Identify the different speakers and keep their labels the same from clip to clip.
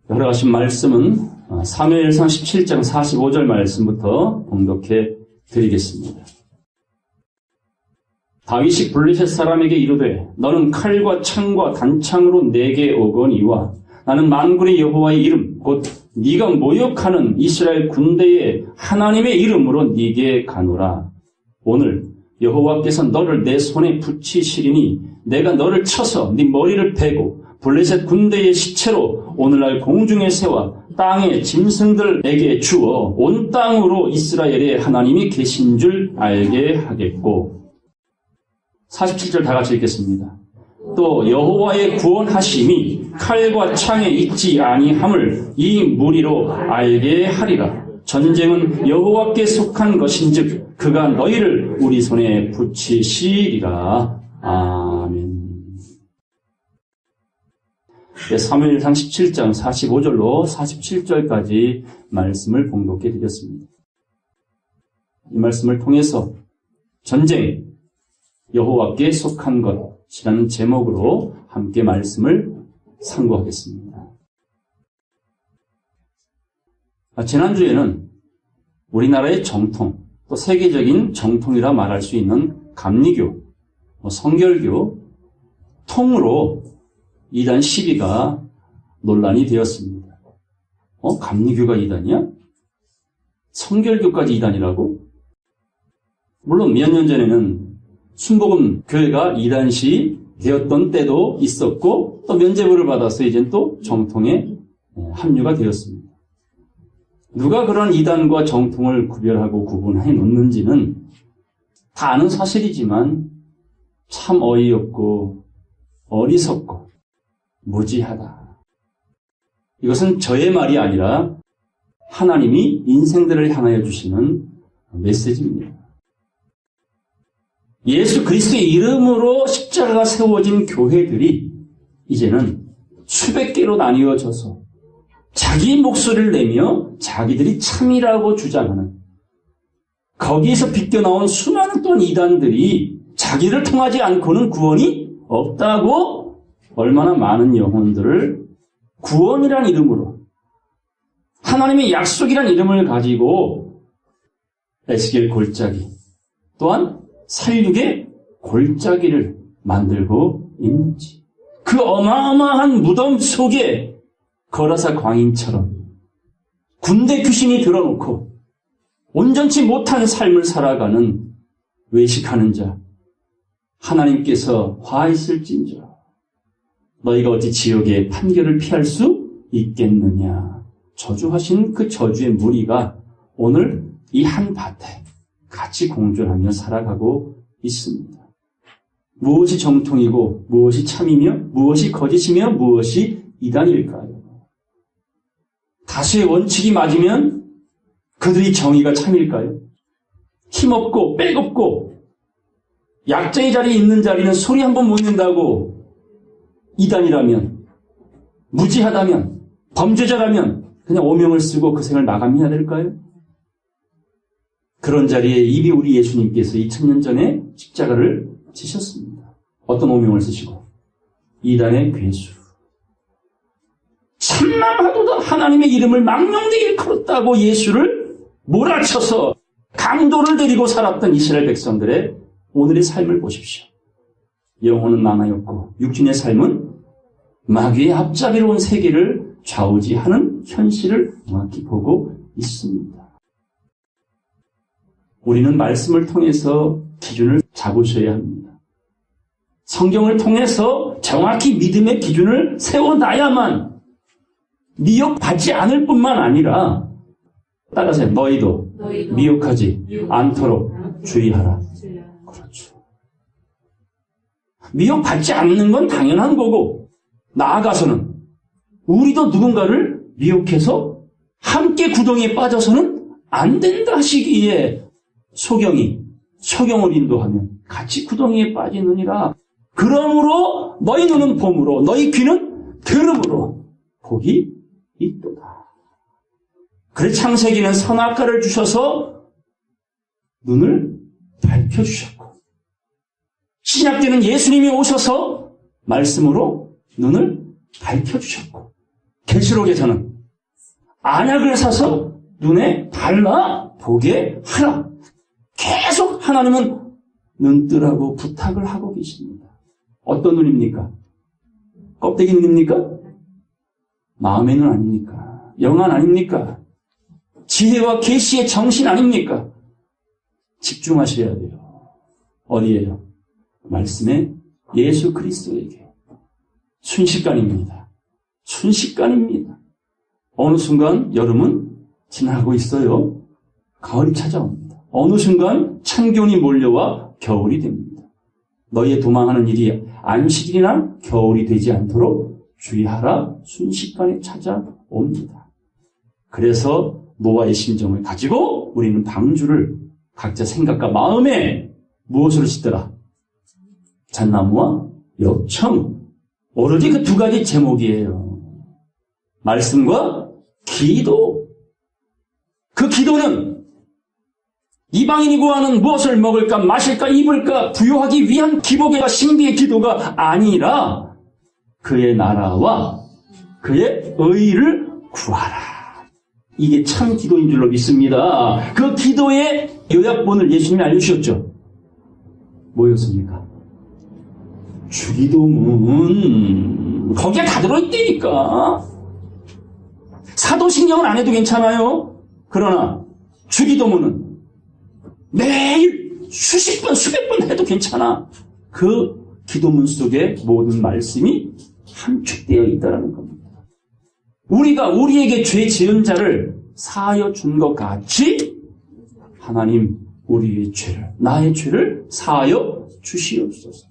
Speaker 1: 허락하신 말씀은 사무엘상 17장 45절 말씀부터 봉독해 드리겠습니다. 다윗이 블레셋 사람에게 이르되 너는 칼과 창과 단창으로 내게 오거니와 나는 만군의 여호와의 이름 곧 네가 모욕하는 이스라엘 군대의 하나님의 이름으로 네게 가노라. 오늘 여호와께서 너를 내 손에 붙이시리니 내가 너를 쳐서 네 머리를 베고 블레셋 군대의 시체로 오늘날 공중의 새와 땅의 짐승들에게 주어 온 땅으로 이스라엘의 하나님이 계신 줄 알게 하겠고. 47절 다 같이 읽겠습니다. 또 여호와의 구원하심이 칼과 창에 있지 아니함을 이 무리로 알게 하리라. 전쟁은 여호와께 속한 것인즉 그가 너희를 우리 손에 붙이시리라. 아멘. 사무엘상 17장 45절로 47절까지 말씀을 봉독해 드렸습니다. 이 말씀을 통해서 전쟁, 여호와께 속한 것이라는 제목으로 함께 말씀을 상고하겠습니다. 지난주에는 우리나라의 정통, 또 세계적인 정통이라 말할 수 있는 감리교, 성결교 통으로 이단 시비가 논란이 되었습니다. 감리교가 이단이야? 성결교까지 이단이라고? 물론 몇 년 전에는 순복음 교회가 이단시 되었던 때도 있었고 또 면죄부를 받아서 이젠 또 정통에 합류가 되었습니다. 누가 그런 이단과 정통을 구별하고 구분해 놓는지는 다 아는 사실이지만 참 어이없고 어리석고 무지하다. 이것은 저의 말이 아니라 하나님이 인생들을 향하여 주시는 메시지입니다. 예수 그리스도의 이름으로 십자가가 세워진 교회들이 이제는 수백 개로 나뉘어져서 자기 목소리를 내며 자기들이 참이라고 주장하는, 거기에서 빗겨나온 수많은 또 이단들이 자기를 통하지 않고는 구원이 없다고 얼마나 많은 영혼들을 구원이란 이름으로, 하나님의 약속이란 이름을 가지고 에스겔 골짜기 또한 살육의 골짜기를 만들고 있는지, 그 어마어마한 무덤 속에 거라사 광인처럼 군대 귀신이 들어놓고 온전치 못한 삶을 살아가는 외식하는 자, 하나님께서 화있을진저 너희가 어찌 지옥의 판결을 피할 수 있겠느냐. 저주하신 그 저주의 무리가 오늘 이 한 밭에 같이 공존하며 살아가고 있습니다. 무엇이 정통이고 무엇이 참이며 무엇이 거짓이며 무엇이 이단일까요? 다수의 원칙이 맞으면 그들이 정의가 참일까요? 힘없고 빼겁고 약자의 자리에 있는 자리는 소리 한 번 못 낸다고 이단이라면, 무지하다면, 범죄자라면 그냥 오명을 쓰고 그 생을 마감해야 될까요? 그런 자리에 이미 우리 예수님께서 2000년 전에 십자가를 지셨습니다. 어떤 오명을 쓰시고? 이단의 괴수. 참남하도다 하나님의 이름을 망령되게 일컬었다고 예수를 몰아쳐서 강도를 데리고 살았던 이스라엘 백성들의 오늘의 삶을 보십시오. 영혼은 망하였고 육신의 삶은 마귀의 앞잡이로운 세계를 좌우지하는 현실을 정확히 보고 있습니다. 우리는 말씀을 통해서 기준을 잡으셔야 합니다. 성경을 통해서 정확히 믿음의 기준을 세워놔야만 미혹받지 않을 뿐만 아니라, 따라서 너희도 미혹하지 않도록 주의하라. 그렇죠. 미혹받지 않는 건 당연한 거고, 나아가서는 우리도 누군가를 미혹해서 함께 구덩이에 빠져서는 안 된다 하시기에 소경을 인도하면 같이 구덩이에 빠지느니라. 그러므로 너희 눈은 봄으로 너희 귀는 들음으로 복이 있도다. 그래 창세기는 선악과를 주셔서 눈을 밝혀주셨고, 신약 때는 예수님이 오셔서 말씀으로 눈을 밝혀주셨고, 계시록에서는 안약을 사서 눈에 발라 보게 하라. 계속 하나님은 눈뜨라고 부탁을 하고 계십니다. 어떤 눈입니까? 껍데기 눈입니까? 마음의 눈 아닙니까? 영안 아닙니까? 지혜와 계시의 정신 아닙니까? 집중하셔야 돼요. 어디에요? 말씀에 예수 그리스도에게. 순식간입니다. 순식간입니다. 어느 순간 여름은 지나가고 있어요. 가을이 찾아옵니다. 어느 순간 찬기온이 몰려와 겨울이 됩니다. 너희의 도망하는 일이 안식일이나 겨울이 되지 않도록 주의하라. 순식간에 찾아옵니다. 그래서 노아의 심정을 가지고 우리는 방주를 각자 생각과 마음에 무엇으로 짓더라? 잣나무와 엽청. 오로지 그 두 가지 제목이에요. 말씀과 기도. 그 기도는 이방인이 구하는 무엇을 먹을까 마실까 입을까 부여하기 위한 기복의 신비의 기도가 아니라 그의 나라와 그의 의를 구하라. 이게 참 기도인 줄로 믿습니다. 그 기도의 요약본을 예수님이 알려주셨죠. 뭐였습니까? 주기도문. 거기에 다 들어있다니까. 사도신경은 안 해도 괜찮아요. 그러나 주기도문은 매일 수십 번, 수백 번 해도 괜찮아. 그 기도문 속에 모든 말씀이 함축되어 있다는 겁니다. 우리가 우리에게 죄 지은 자를 사하여 준 것 같이 하나님 우리의 죄를, 나의 죄를 사하여 주시옵소서.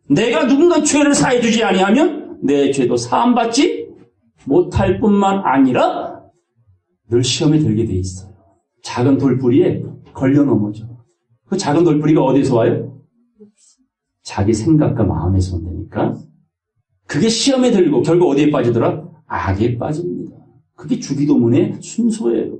Speaker 1: 내가 누군가 죄를 사해 주지 아니하면 내 죄도 사함받지 못할 뿐만 아니라 늘 시험에 들게 돼 있어요. 작은 돌뿌리에 걸려 넘어져. 그 작은 돌뿌리가 어디서 와요? 자기 생각과 마음에서 온다니까. 그게 시험에 들고 결국 어디에 빠지더라? 악에 빠집니다. 그게 주기도문의 순서예요.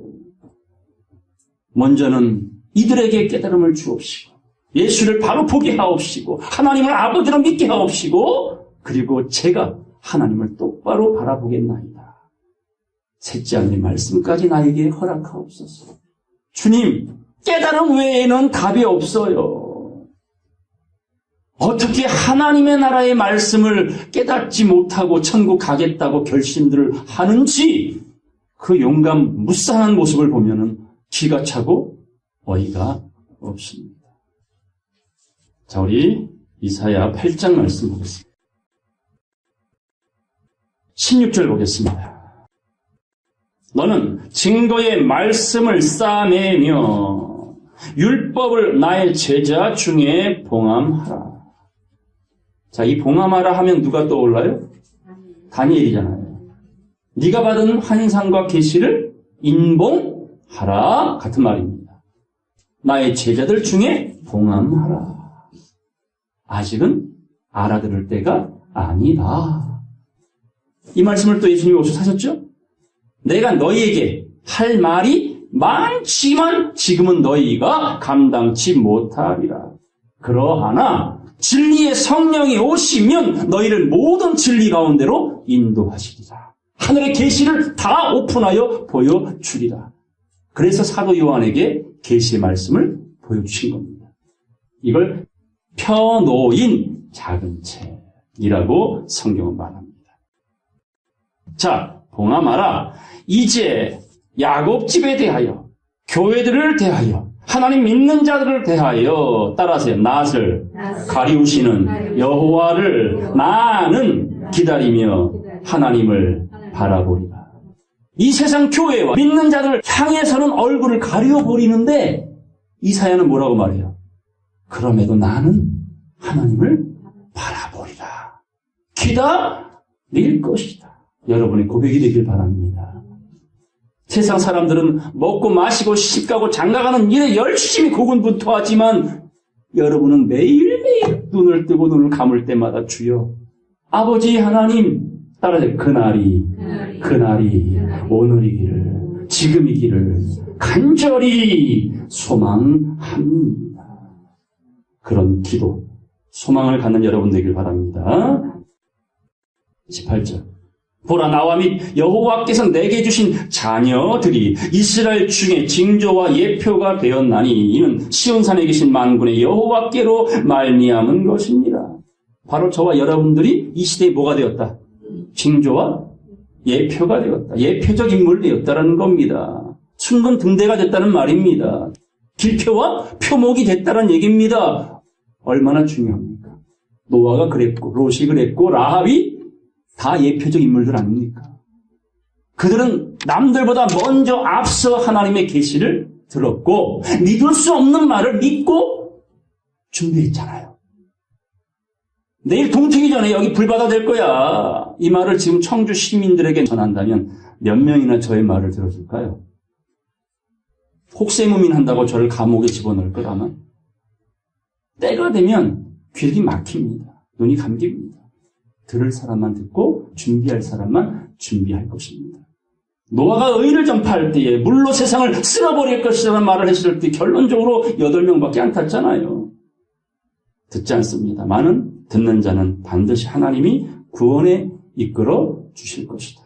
Speaker 1: 먼저는 이들에게 깨달음을 주옵시고 예수를 바로 보게 하옵시고 하나님을 아버지로 믿게 하옵시고 그리고 제가 하나님을 똑바로 바라보겠나이다. 셋째 하나님 말씀까지 나에게 허락하옵소서. 주님, 깨달음 외에는 답이 없어요. 어떻게 하나님의 나라의 말씀을 깨닫지 못하고 천국 가겠다고 결심들을 하는지 그 용감 무쌍한 모습을 보면은 기가 차고 어이가 없습니다. 자, 우리 이사야 8장 말씀 보겠습니다. 16절 보겠습니다. 너는 증거의 말씀을 쌓아내며 율법을 나의 제자 중에 봉함하라. 자, 이 봉함하라 하면 누가 떠올라요? 다니엘이잖아요. 네가 받은 환상과 계시를 인봉하라 같은 말입니다. 나의 제자들 중에 봉함하라. 아직은 알아들을 때가 아니다. 이 말씀을 또 예수님이 어디서 하셨죠? 내가 너희에게 할 말이 많지만 지금은 너희가 감당치 못하리라. 그러하나 진리의 성령이 오시면 너희를 모든 진리 가운데로 인도하시리라. 하늘의 계시를 다 오픈하여 보여주리라. 그래서 사도 요한에게 계시의 말씀을 보여주신 겁니다. 이걸 펴놓인 작은 책이라고 성경은 말합니다. 자, 봉함하라. 이제 야곱집에 대하여, 교회들을 대하여, 하나님 믿는 자들을 대하여 따라서 낫을 가리우시는 여호와를 나는 기다리며 하나님을 바라보리라. 이 세상 교회와 믿는 자들을 향해서는 얼굴을 가려버리는데 이사야는 뭐라고 말해요? 그럼에도 나는 하나님을 바라보리라. 기다릴 것이다. 여러분의 고백이 되길 바랍니다. 세상 사람들은 먹고 마시고 시집가고 장가가는 일에 열심히 고군분투하지만 여러분은 매일매일 눈을 뜨고 눈을 감을 때마다 주여 아버지 하나님 따라서 그날이 오늘이기를 지금이기를 간절히 소망합니다. 그런 기도, 소망을 갖는 여러분 되길 바랍니다. 18절 보라, 나와 및 여호와께서 내게 주신 자녀들이 이스라엘 중에 징조와 예표가 되었나니 이는 시온산에 계신 만군의 여호와께로 말미암은 것이니라. 바로 저와 여러분들이 이 시대에 뭐가 되었다? 징조와 예표가 되었다. 예표적 인물이 되었다는 겁니다. 순금 등대가 됐다는 말입니다. 길표와 표목이 됐다는 얘기입니다. 얼마나 중요합니까? 노아가 그랬고 롯이 그랬고 라합이 다 예표적 인물들 아닙니까? 그들은 남들보다 먼저 앞서 하나님의 계시를 들었고 믿을 수 없는 말을 믿고 준비했잖아요. 내일 동트기 전에 여기 불바다 될 거야. 이 말을 지금 청주 시민들에게 전한다면 몇 명이나 저의 말을 들어줄까요? 혹세무민 한다고 저를 감옥에 집어넣을 거라면 때가 되면 귀를 막힙니다. 눈이 감깁니다. 들을 사람만 듣고 준비할 사람만 준비할 것입니다. 노아가 의를 전파할 때에 물로 세상을 쓸어버릴 것이라는 말을 했을 때 결론적으로 8명밖에 안 탔잖아요. 듣지 않습니다. 많은 듣는 자는 반드시 하나님이 구원에 이끌어 주실 것이다.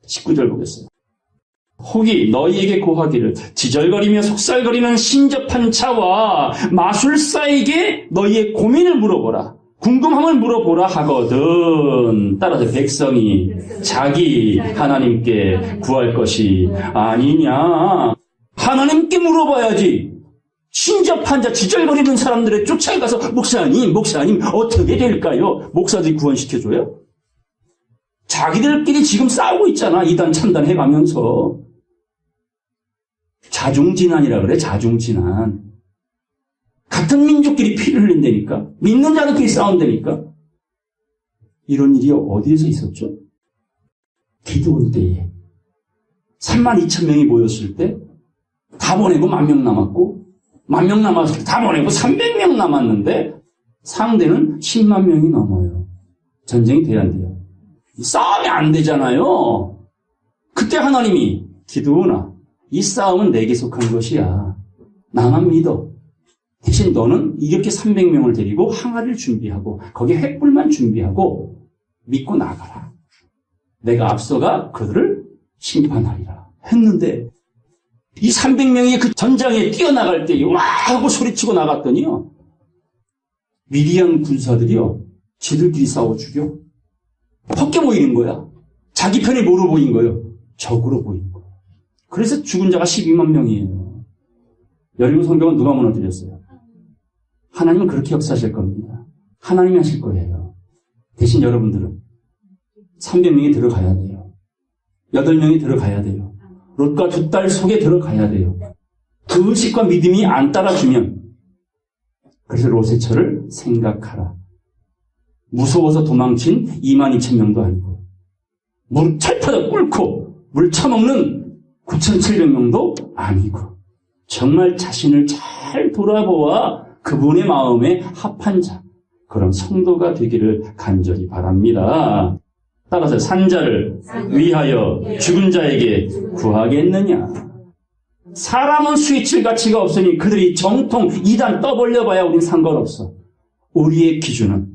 Speaker 1: 19절 보겠어요. 혹이 너희에게 고하기를 지절거리며 속살거리는 신접한 자와 마술사에게 너희의 고민을 물어보라. 궁금함을 물어보라 하거든. 따라서 백성이 자기 하나님께 구할 것이 아니냐. 하나님께 물어봐야지. 신접한 자, 지절거리는 사람들의 쫓아가서 목사님 어떻게 될까요? 목사들이 구원시켜줘요? 자기들끼리 지금 싸우고 있잖아. 이단 참단 해가면서. 자중진환이라 그래. 자중진환. 같은 민족끼리 피를 흘린다니까. 믿는 자들끼리 싸운다니까. 이런 일이 어디에서 있었죠? 기드온 때에 32,000명이 모였을 때 다 보내고 10,000명 남았고 10,000명 남았을 때 다 보내고 300명 남았는데 상대는 10만 명이 넘어요. 전쟁이 돼야 안 돼요. 싸움이 안 되잖아요. 그때 하나님이 기드온아, 이 싸움은 내게 속한 것이야. 나만 믿어. 대신 너는 이렇게 300명을 데리고 항아리를 준비하고 거기에 횃불만 준비하고 믿고 나가라. 내가 앞서가 그들을 심판하리라 했는데 이 300명이 그 전장에 뛰어나갈 때 와 하고 소리치고 나갔더니요. 미디안 군사들이요. 지들끼리 싸워 죽여. 헛게 보이는 거야. 자기 편이 뭐로 보인 거예요? 적으로 보인 거예요. 그래서 죽은 자가 12만 명이에요. 여리고 성경은 누가 무너뜨렸어요? 하나님은 그렇게 역사하실 겁니다. 하나님이 하실 거예요. 대신 여러분들은 300명이 들어가야 돼요. 8명이 들어가야 돼요. 롯과 2딸 속에 들어가야 돼요. 그 의식과 믿음이 안 따라주면 그래서 롯의 처를 생각하라. 무서워서 도망친 22,000명도 아니고 물 철퍼져 꿇고 물 처먹는 9,700명도 아니고 정말 자신을 잘 돌아보아 그분의 마음에 합한 자, 그런 성도가 되기를 간절히 바랍니다. 따라서 산자를 위하여 죽은 자에게 구하겠느냐. 사람은 스위칠 가치가 없으니 그들이 정통 이단 떠벌려봐야 우린 상관없어. 우리의 기준은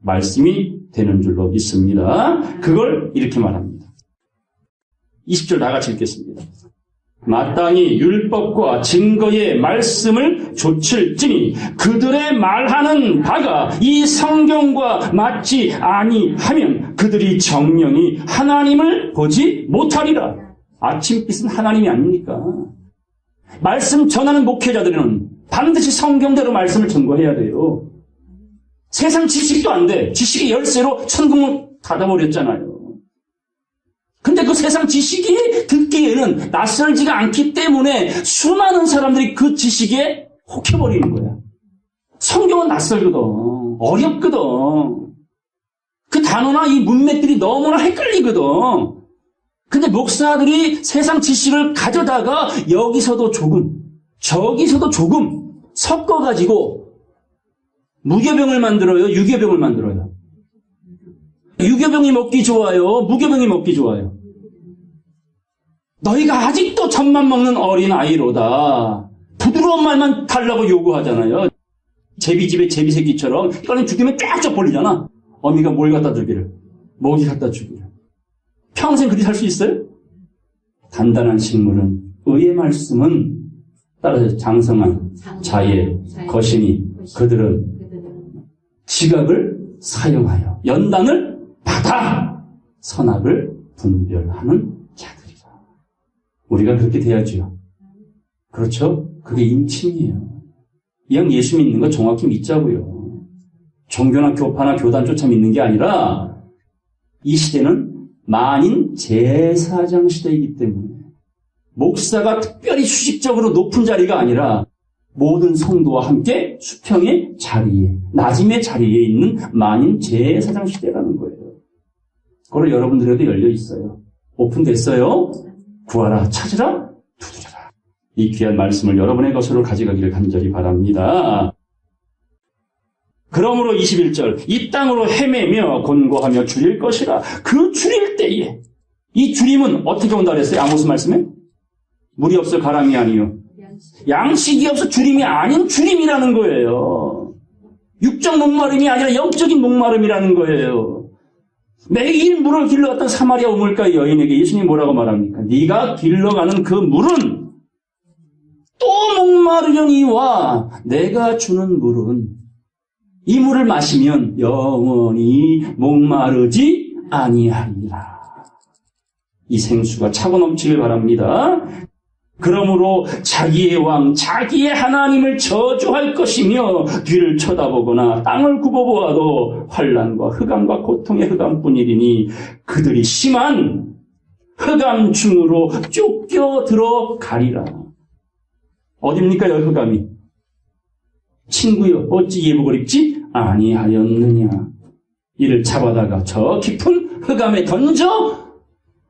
Speaker 1: 말씀이 되는 줄로 믿습니다. 그걸 이렇게 말합니다. 20절 다 같이 읽겠습니다. 마땅히 율법과 증거의 말씀을 좇을지니 그들의 말하는 바가 이 성경과 맞지 아니하면 그들이 정령이 하나님을 보지 못하리라. 아침빛은 하나님이 아닙니까? 말씀 전하는 목회자들은 반드시 성경대로 말씀을 전거해야 돼요. 세상 지식도 안 돼. 지식의 열쇠로 천국을 닫아버렸잖아요. 근데 그 세상 지식이 듣기에는 낯설지가 않기 때문에 수많은 사람들이 그 지식에 혹해버리는 거야. 성경은 낯설거든. 어렵거든. 그 단어나 이 문맥들이 너무나 헷갈리거든. 근데 목사들이 세상 지식을 가져다가 여기서도 조금, 저기서도 조금 섞어가지고 무교병을 만들어요? 유교병을 만들어요? 유교병이 먹기 좋아요? 무교병이 먹기 좋아요? 너희가 아직도 젖만 먹는 어린 아이로다. 부드러운 말만 달라고 요구하잖아요. 제비집의 제비새끼처럼 이거는 죽이면 쫙쫙 벌리잖아. 어미가 뭘 갖다 주기를? 모기 갖다 주기를. 평생 그리 살 수 있어요? 단단한 식물은 의의 말씀은 따라서 장성한 자의 거시니 그들은 지각을 사용하여 연단을 받아 선악을 분별하는 자들이라. 우리가 그렇게 돼야지요. 그렇죠? 그게 인침이에요. 이왕 예수 믿는 거 정확히 믿자고요. 종교나 교파나 교단 쫓아 믿는 게 아니라 이 시대는 만인 제사장 시대이기 때문에 목사가 특별히 수직적으로 높은 자리가 아니라 모든 성도와 함께 수평의 자리에, 낮음의 자리에 있는 만인 제사장 시대라는 거예요. 그걸 여러분들에도 열려 있어요. 오픈됐어요. 구하라, 찾으라, 두드려라. 이 귀한 말씀을 여러분의 것으로 가져가기를 간절히 바랍니다. 그러므로 21절 이 땅으로 헤매며 곤고하며 줄일 것이라. 그 줄일 때에 이 줄임은 어떻게 온다 그랬어요? 아모스 말씀에? 물이 없어 가람이 아니요. 양식이 없어 줄임이 아닌 줄임이라는 거예요. 육적 목마름이 아니라 영적인 목마름이라는 거예요. 매일 물을 길러갔던 사마리아 우물가 여인에게 예수님이 뭐라고 말합니까? 네가 길러가는 그 물은 또 목마르려니와 내가 주는 물은 이 물을 마시면 영원히 목마르지 아니하리라. 이 생수가 차고 넘치길 바랍니다. 그러므로 자기의 왕, 자기의 하나님을 저주할 것이며 뒤를 쳐다보거나 땅을 굽어보아도 환난과 흑암과 고통의 흑암뿐이리니 그들이 심한 흑암 중으로 쫓겨 들어가리라. 어딥니까 여기 흑암이? 친구여 어찌 예복을 입지 아니하였느냐. 이를 잡아다가 저 깊은 흑암에 던져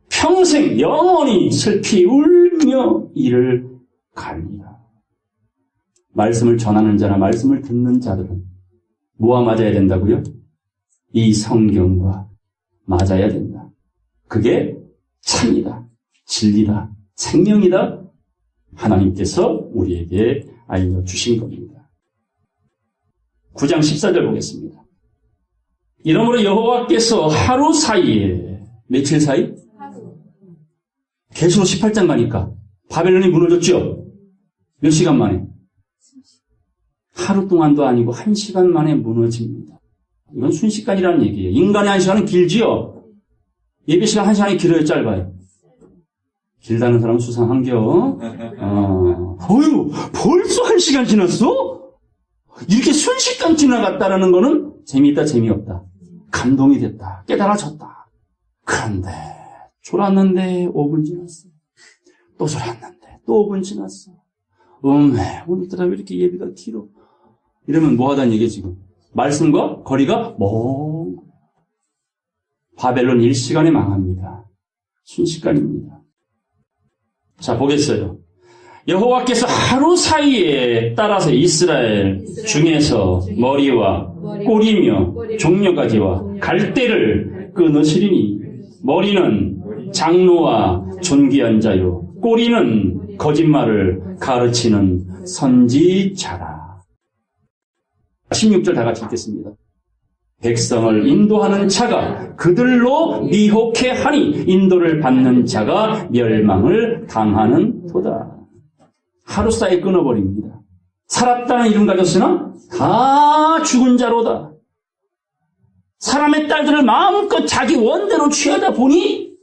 Speaker 1: 평생 영원히 슬피 울며 이를 갈리라. 말씀을 전하는 자나 말씀을 듣는 자들은 뭐와 맞아야 된다고요? 이 성경과 맞아야 된다. 그게 참이다, 진리다, 생명이다. 하나님께서 우리에게 알려주신 겁니다. 9장 14절 보겠습니다. 이러므로 여호와께서 하루 사이에, 며칠 사이? 계시록 18장 가니까 바벨론이 무너졌죠? 몇 시간 만에? 하루 동안도 아니고 1시간 만에 무너집니다. 이건 순식간이라는 얘기예요. 인간의 1시간은 길지요? 예배 시간 1시간이 길어요, 짧아요? 길다는 사람은 수상한겨. 어휴, 벌써 1시간 지났어? 이렇게 순식간 지나갔다라는 거는 재미있다, 재미없다. 감동이 됐다, 깨달아졌다. 그런데 졸았는데 5분 지났어. 또 졸았는데 또 5분 지났어. 오늘따라 왜 이렇게 예배가 길어? 이러면 뭐 하다는 얘기야 지금? 말씀과 거리가 먼 거야. 바벨론 1시간에 망합니다. 순식간입니다. 자, 보겠어요. 여호와께서 하루 사이에 따라서 이스라엘 중에서 머리와 꼬리며 종려가지와 갈대를 끊으시리니 머리는 장로와 존귀한 자요 꼬리는 거짓말을 가르치는 선지자라. 16절 다 같이 읽겠습니다. 백성을 인도하는 자가 그들로 미혹해 하니 인도를 받는 자가 멸망을 당하는 도다. 하루 사이에 끊어버립니다. 살았다는 이름 가졌으나 다 죽은 자로다. 사람의 딸들을 마음껏 자기 원대로 취하다 보니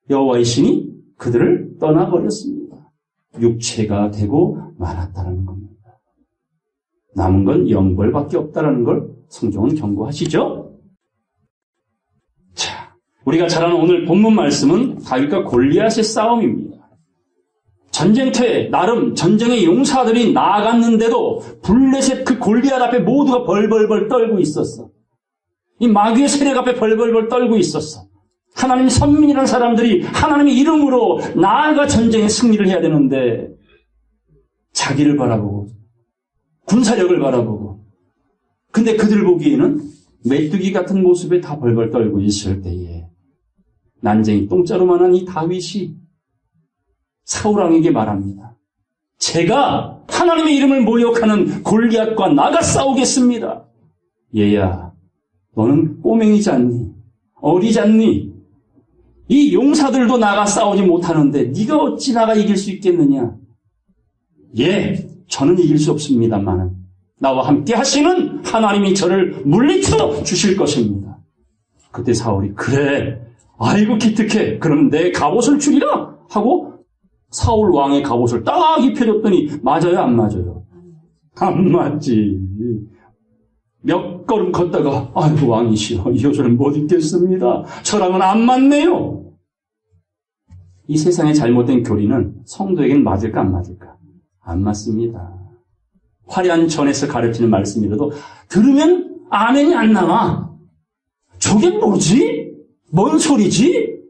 Speaker 1: 여호와의 신이 그들을 떠나버렸습니다. 육체가 되고 말았다는 겁니다. 남은 건 영벌밖에 없다는 걸 성경은 경고하시죠? 자, 우리가 잘 아는 오늘 본문 말씀은 다윗과 골리앗의 싸움입니다. 전쟁터에 나름 전쟁의 용사들이 나아갔는데도 블레셋 그 골리앗 앞에 모두가 벌벌벌 떨고 있었어. 이 마귀의 세력 앞에 벌벌벌 떨고 있었어. 하나님 선민이라는 사람들이 하나님의 이름으로 나아가 전쟁에 승리를 해야 되는데 자기를 바라보고 군사력을 바라보고 근데 그들 보기에는 메뚜기 같은 모습에 다 벌벌 떨고 있을 때에 난쟁이 똥자루만한 이 다윗이 사울왕에게 말합니다. 제가 하나님의 이름을 모욕하는 골리앗과 나가 싸우겠습니다. 얘야, 너는 꼬맹이지 않니? 어리지 않니? 이 용사들도 나가 싸우지 못하는데 네가 어찌 나가 이길 수 있겠느냐? 예, 저는 이길 수 없습니다만 나와 함께 하시는 하나님이 저를 물리쳐 주실 것입니다. 그때 사울이 그래, 아이고 기특해. 그럼 내 갑옷을 주리라 하고 사울 왕의 갑옷을 딱 입혀줬더니 맞아요, 안 맞아요? 안 맞지. 몇 걸음 걷다가 아이고 왕이시여, 이 옷을 못 입겠습니다. 저랑은 안 맞네요. 이 세상의 잘못된 교리는 성도에겐 맞을까 안 맞을까? 안 맞습니다. 화려한 전에서 가르치는 말씀이라도 들으면 아멘이 안 나와. 저게 뭐지? 뭔 소리지?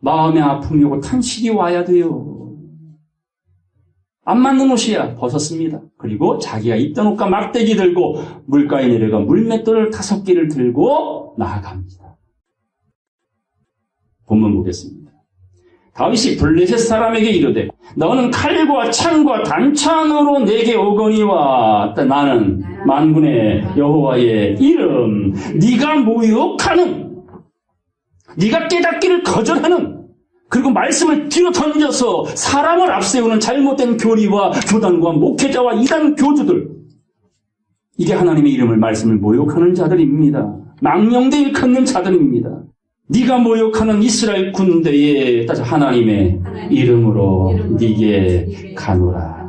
Speaker 1: 마음의 아픔이 오고 탄식이 와야 돼요. 안 맞는 옷이야. 벗었습니다. 그리고 자기가 입던 옷과 막대기 들고 물가에 내려가 물맷돌을 5개를 들고 나아갑니다. 본문 보겠습니다. 다윗이 블레셋 사람에게 이르되 너는 칼과 창과 단창으로 내게 오거니와 나는 만군의 여호와의 이름 네가 모욕하는, 네가 깨닫기를 거절하는, 그리고 말씀을 뒤로 던져서 사람을 앞세우는 잘못된 교리와 교단과 목회자와 이단 교주들, 이게 하나님의 이름을 말씀을 모욕하는 자들입니다. 망령되 일컫는 자들입니다. 네가 모욕하는 이스라엘 군대에 따져 하나님의 이름으로 네게 가노라.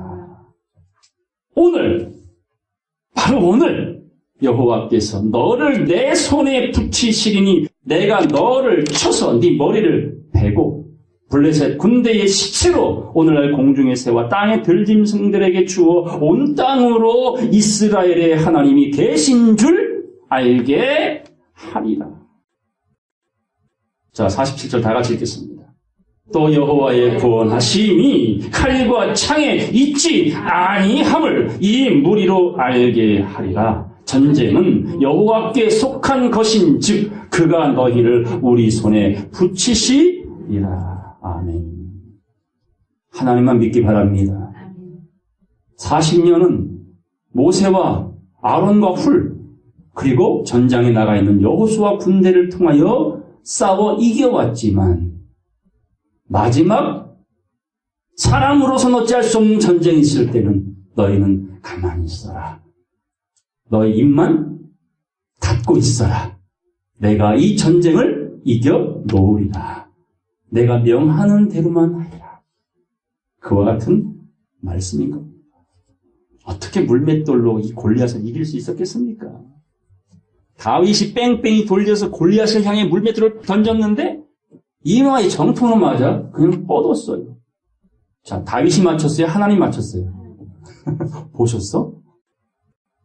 Speaker 1: 오늘, 바로 오늘 여호와께서 너를 내 손에 붙이시리니 내가 너를 쳐서 네 머리를 베고 블레셋 군대의 시체로 오늘날 공중의 새와 땅의 들짐승들에게 주어 온 땅으로 이스라엘의 하나님이 계신 줄 알게 하리라. 자, 47절 다 같이 읽겠습니다. 또 여호와의 구원하심이 칼과 창에 있지 아니함을 이 무리로 알게 하리라. 전쟁은 여호와께 속한 것인즉 그가 너희를 우리 손에 붙이시리라. 아멘. 하나님만 믿기 바랍니다. 40년은 모세와 아론과 훌, 그리고 전장에 나가 있는 여호수아 군대를 통하여 싸워 이겨왔지만 마지막 사람으로서는 어찌할 수 없는 전쟁이 있을 때는 너희는 가만히 있어라. 너희 입만 닫고 있어라. 내가 이 전쟁을 이겨 놓으리라. 내가 명하는 대로만 하리라. 그와 같은 말씀인 겁니다. 어떻게 물맷돌로 이 골리앗을 이길 수 있었겠습니까? 다윗이 뺑뺑이 돌려서 골리앗을 향해 물맷돌을 던졌는데 이마에 정통으로 맞아 그냥 뻗었어요. 자, 다윗이 맞췄어요? 하나님 맞췄어요? 보셨어?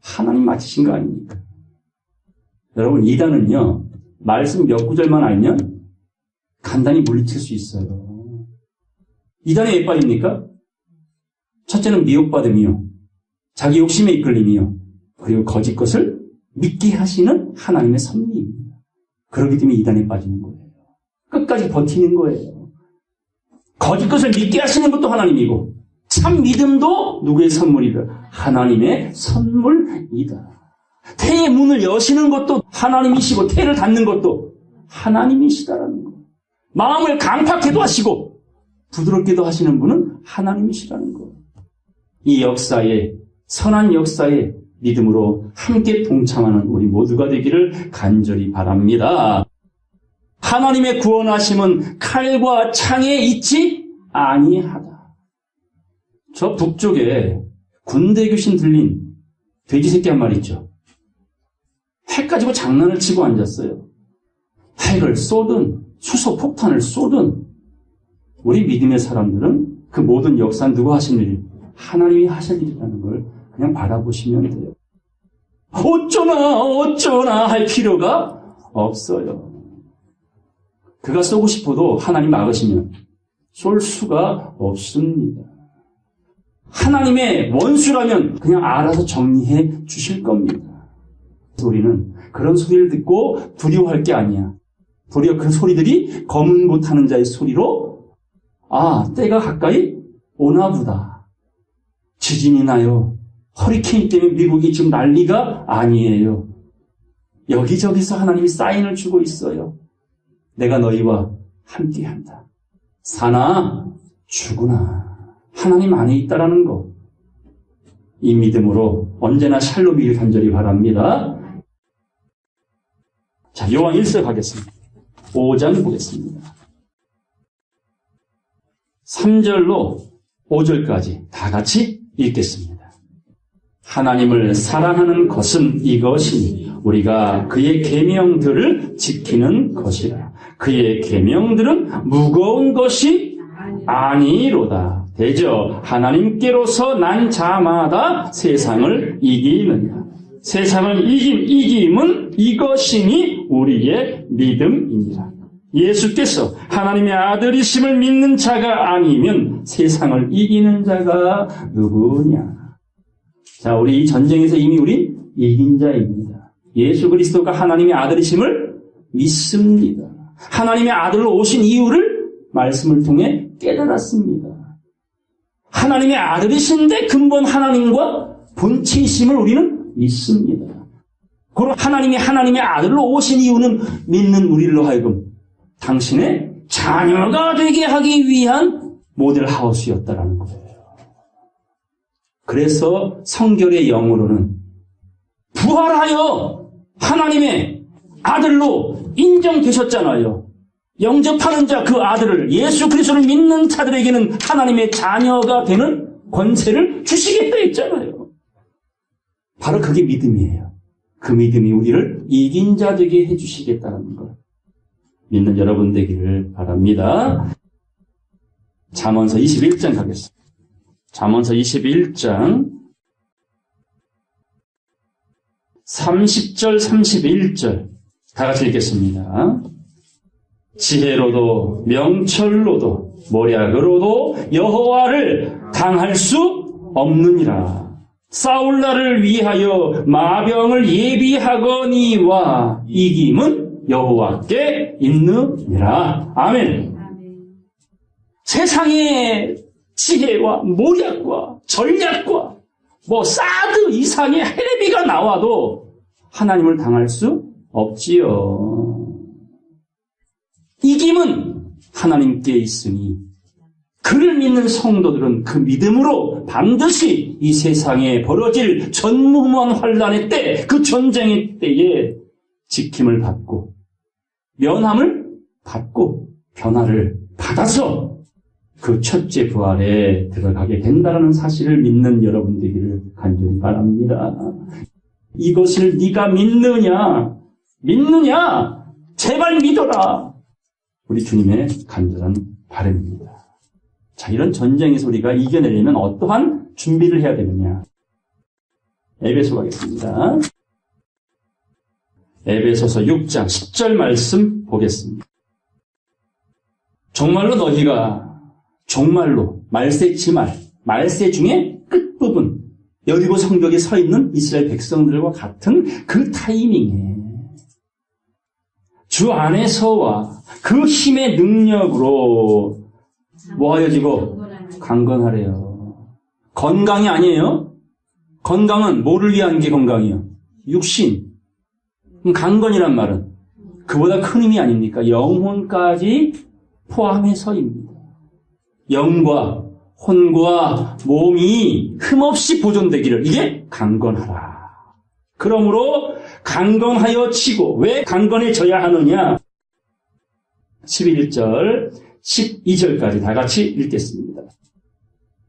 Speaker 1: 하나님 맞히신 거 아닙니까? 여러분, 이단은요, 말씀 몇 구절만 알면 간단히 물리칠 수 있어요. 이단에 왜 빠집니까? 첫째는 미혹받음이요, 자기 욕심에 이끌림이요, 그리고 거짓 것을 믿게 하시는 하나님의 섭리입니다. 그렇기 때문에 이단에 빠지는 거예요. 끝까지 버티는 거예요. 거짓 것을 믿게 하시는 것도 하나님이고 참 믿음도 누구의 선물이다? 하나님의 선물이다. 태의 문을 여시는 것도 하나님이시고 태를 닫는 것도 하나님이시다라는 거. 마음을 강팍해도 하시고 부드럽게도 하시는 분은 하나님이시라는 거. 이 역사에, 선한 역사에 믿음으로 함께 동참하는 우리 모두가 되기를 간절히 바랍니다. 하나님의 구원하심은 칼과 창에 있지 아니하다. 저 북쪽에 군대 귀신 들린 돼지 새끼 한 마리 있죠. 핵 가지고 장난을 치고 앉았어요. 핵을 쏘든 수소 폭탄을 쏘든 우리 믿음의 사람들은 그 모든 역사는 누가 하신 일? 하나님이 하실 일이라는 걸 그냥 바라보시면 돼요. 어쩌나 할 필요가 없어요. 그가 쏘고 싶어도 하나님 막으시면 쏠 수가 없습니다. 하나님의 원수라면 그냥 알아서 정리해 주실 겁니다. 우리는 그런 소리를 듣고 두려워할 게 아니야. 도리어 그 소리들이 검은 못하는 자의 소리로 때가 가까이 오나 보다. 지진이 나요. 허리케인 때문에 미국이 지금 난리가 아니에요. 여기저기서 하나님이 사인을 주고 있어요. 내가 너희와 함께한다. 사나 죽으나 하나님 안에 있다라는 거. 이 믿음으로 언제나 샬롬이길 간절히 바랍니다. 자, 요한 1서 가겠습니다. 5장 보겠습니다. 3절로 5절까지 다 같이 읽겠습니다. 하나님을 사랑하는 것은 이것이니 우리가 그의 계명들을 지키는 것이라. 그의 계명들은 무거운 것이 아니로다. 대저 하나님께로서 난 자마다 세상을 이기느냐. 세상을 이김은 이것이니 우리의 믿음이니라. 예수께서 하나님의 아들이심을 믿는 자가 아니면 세상을 이기는 자가 누구냐. 자, 우리 이 전쟁에서 이미 우리 이긴 자입니다. 예수 그리스도가 하나님의 아들이심을 믿습니다. 하나님의 아들로 오신 이유를 말씀을 통해 깨달았습니다. 하나님의 아들이신데 근본 하나님과 본체이심을 우리는 믿습니다. 그리고 하나님의 아들로 오신 이유는 믿는 우리로 하여금 당신의 자녀가 되게 하기 위한 모델하우스였다라는 거예요. 그래서 성결의 영으로는 부활하여 하나님의 아들로 인정되셨잖아요. 영접하는 자 그 아들을 예수 그리스도를 믿는 자들에게는 하나님의 자녀가 되는 권세를 주시겠다 했잖아요. 바로 그게 믿음이에요. 그 믿음이 우리를 이긴 자 되게 해주시겠다는 걸 믿는 여러분 되기를 바랍니다. 잠언서 21장 가겠습니다. 잠언서 21장 30절 31절 다 같이 읽겠습니다. 지혜로도 명철로도 모략으로도 여호와를 당할 수 없느니라. 싸울 날을 위하여 마병을 예비하거니와 이김은 여호와께 있느니라. 아멘. 세상의 지혜와 모략과 전략과 사드 이상의 헤레비가 나와도 하나님을 당할 수 없지요. 이김은 하나님께 있으니 그를 믿는 성도들은 그 믿음으로 반드시 이 세상에 벌어질 전무후무한 환난의 때, 그 전쟁의 때에 지킴을 받고 면함을 받고 변화를 받아서 그 첫째 부활에 들어가게 된다는 사실을 믿는 여러분 되기를 간절히 바랍니다. 이것을 네가 믿느냐? 제발 믿어라. 우리 주님의 간절한 바람입니다. 자, 이런 전쟁에서 우리가 이겨내려면 어떠한 준비를 해야 되느냐? 에베소 가겠습니다. 에베소서 6장 10절 말씀 보겠습니다. 정말로 너희가 정말로 말세 중에 끝부분 여리고 성벽에 서 있는 이스라엘 백성들과 같은 그 타이밍에 주 안에서와 그 힘의 능력으로 뭐하여지고 강건하래요. 건강이 아니에요. 건강은 뭐를 위한 게 건강이에요? 육신. 그럼 강건이란 말은 그보다 큰 힘이 아닙니까? 영혼까지 포함해서입니다. 영과 혼과 몸이 흠없이 보존되기를, 이게 강건하라. 그러므로 강건하여 치고, 왜 강건해져야 하느냐? 11절 12절까지 다 같이 읽겠습니다.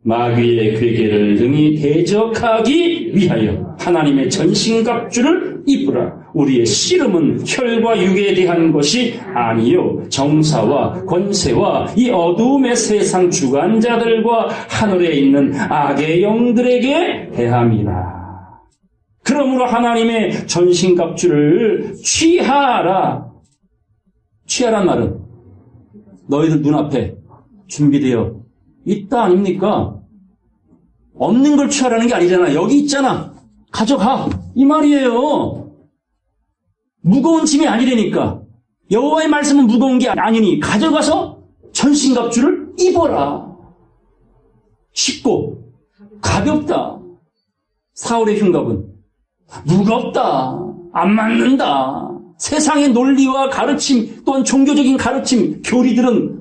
Speaker 1: 마귀의 괴계를 등이 대적하기 위하여 하나님의 전신갑주를 입으라. 우리의 씨름은 혈과 육에 대한 것이 아니요 정사와 권세와 이 어두움의 세상 주관자들과 하늘에 있는 악의 영들에게 대함이라. 그러므로 하나님의 전신갑주를 취하라. 취하란 말은 너희들 눈앞에 준비되어 있다 아닙니까? 없는 걸 취하라는 게 아니잖아. 여기 있잖아. 가져가. 이 말이에요. 무거운 짐이 아니라니까. 여호와의 말씀은 무거운 게 아니니 가져가서 전신갑주를 입어라. 쉽고 가볍다. 사울의 흉갑은 무겁다. 안 맞는다. 세상의 논리와 가르침 또한 종교적인 가르침, 교리들은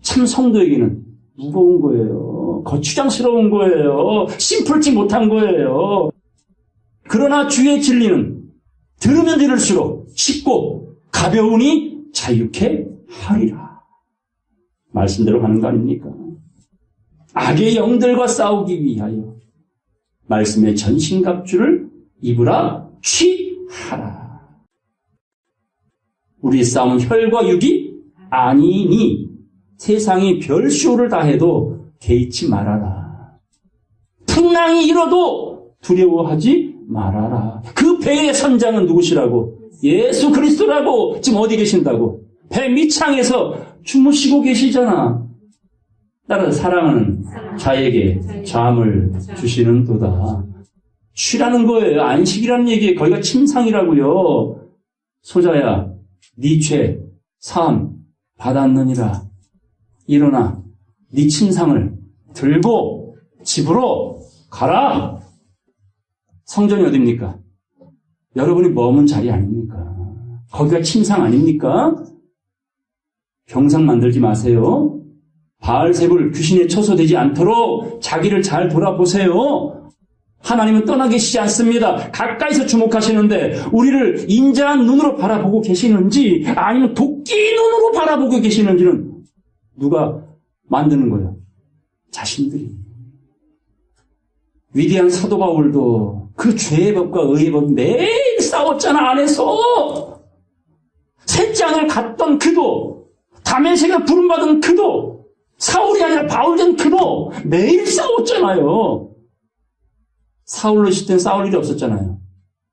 Speaker 1: 참 성도에게는 무거운 거예요. 거추장스러운 거예요. 심플지 못한 거예요. 그러나 주의 진리는 들으면 들을수록 쉽고 가벼우니 자유케 하리라. 말씀대로 가는 거 아닙니까? 악의 영들과 싸우기 위하여 말씀의 전신갑주를 입으라 취하라. 우리의 싸움은 혈과 육이 아니니 세상이 별쇼를 다해도 개의치 말아라. 풍랑이 일어도 두려워하지 말아라. 그 배의 선장은 누구시라고? 예수 그리스도라고. 지금 어디 계신다고? 배 밑창에서 주무시고 계시잖아. 따라서 사랑하는 자에게 잠을 주시는 도다. 쉬라는 거예요. 안식이라는 얘기예요. 거기가 침상이라고요. 소자야, 네 죄, 사함 받았느니라. 일어나 네 침상을 들고 집으로 가라. 성전이 어딥니까? 여러분이 머문 자리 아닙니까? 거기가 침상 아닙니까? 병상 만들지 마세요. 바알세불 귀신에 처소되지 않도록 자기를 잘 돌아보세요. 하나님은 떠나 계시지 않습니다. 가까이서 주목하시는데 우리를 인자한 눈으로 바라보고 계시는지 아니면 도끼 눈으로 바라보고 계시는지는 누가 만드는 거예요? 자신들이. 위대한 사도 바울도 그 죄의 법과 의의 법 매일 싸웠잖아. 안에서 셋장을 갔던 그도, 다메섹에 부름받은 그도, 사울이 아니라 바울 된 그도 매일 싸웠잖아요. 사울로 있을 땐 싸울 일이 없었잖아요.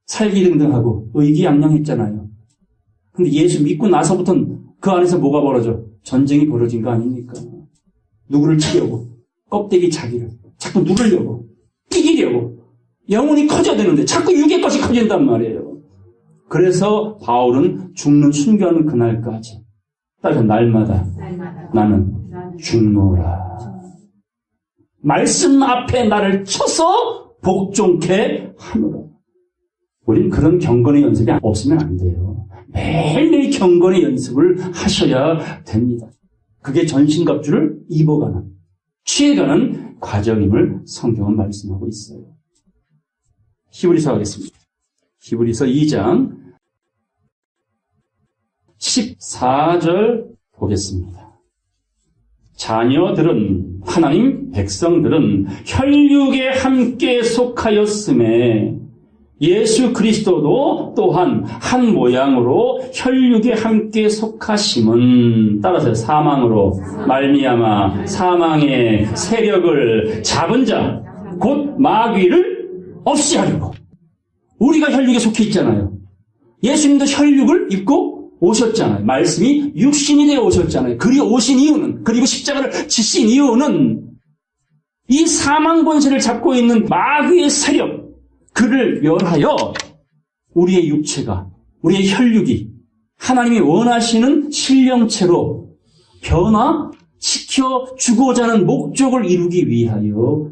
Speaker 1: 살기등등하고 의기양양했잖아요. 근데 예수 믿고 나서부터는 그 안에서 뭐가 벌어져? 전쟁이 벌어진 거 아닙니까? 누구를 치려고, 껍데기 자기를 자꾸 누르려고, 이기려고, 영혼이 커져야 되는데 자꾸 육의 것이 커진단 말이에요. 그래서 바울은 죽는 순교하는 그날까지, 따라서 날마다 나는 죽노라. 말씀 앞에 나를 쳐서 복종케 하노라. 우린 그런 경건의 연습이 없으면 안 돼요. 매일매일 경건의 연습을 하셔야 됩니다. 그게 전신갑주를 입어가는, 취해가는 과정임을 성경은 말씀하고 있어요. 히브리서 하겠습니다. 히브리서 2장 14절 보겠습니다. 자녀들은, 하나님 백성들은 혈육에 함께 속하였음에 예수 그리스도도 또한 한 모양으로 혈육에 함께 속하심은, 따라서 사망으로 말미암아 사망의 세력을 잡은 자 곧 마귀를 없이 하려고. 우리가 혈육에 속해 있잖아요. 예수님도 혈육을 입고 오셨잖아요. 말씀이 육신이 되어 오셨잖아요. 그리고 오신 이유는, 그리고 십자가를 지신 이유는 이 사망 권세를 잡고 있는 마귀의 세력, 그를 멸하여 우리의 육체가, 우리의 혈육이 하나님이 원하시는 신령체로 변화시켜 주고자 하는 목적을 이루기 위하여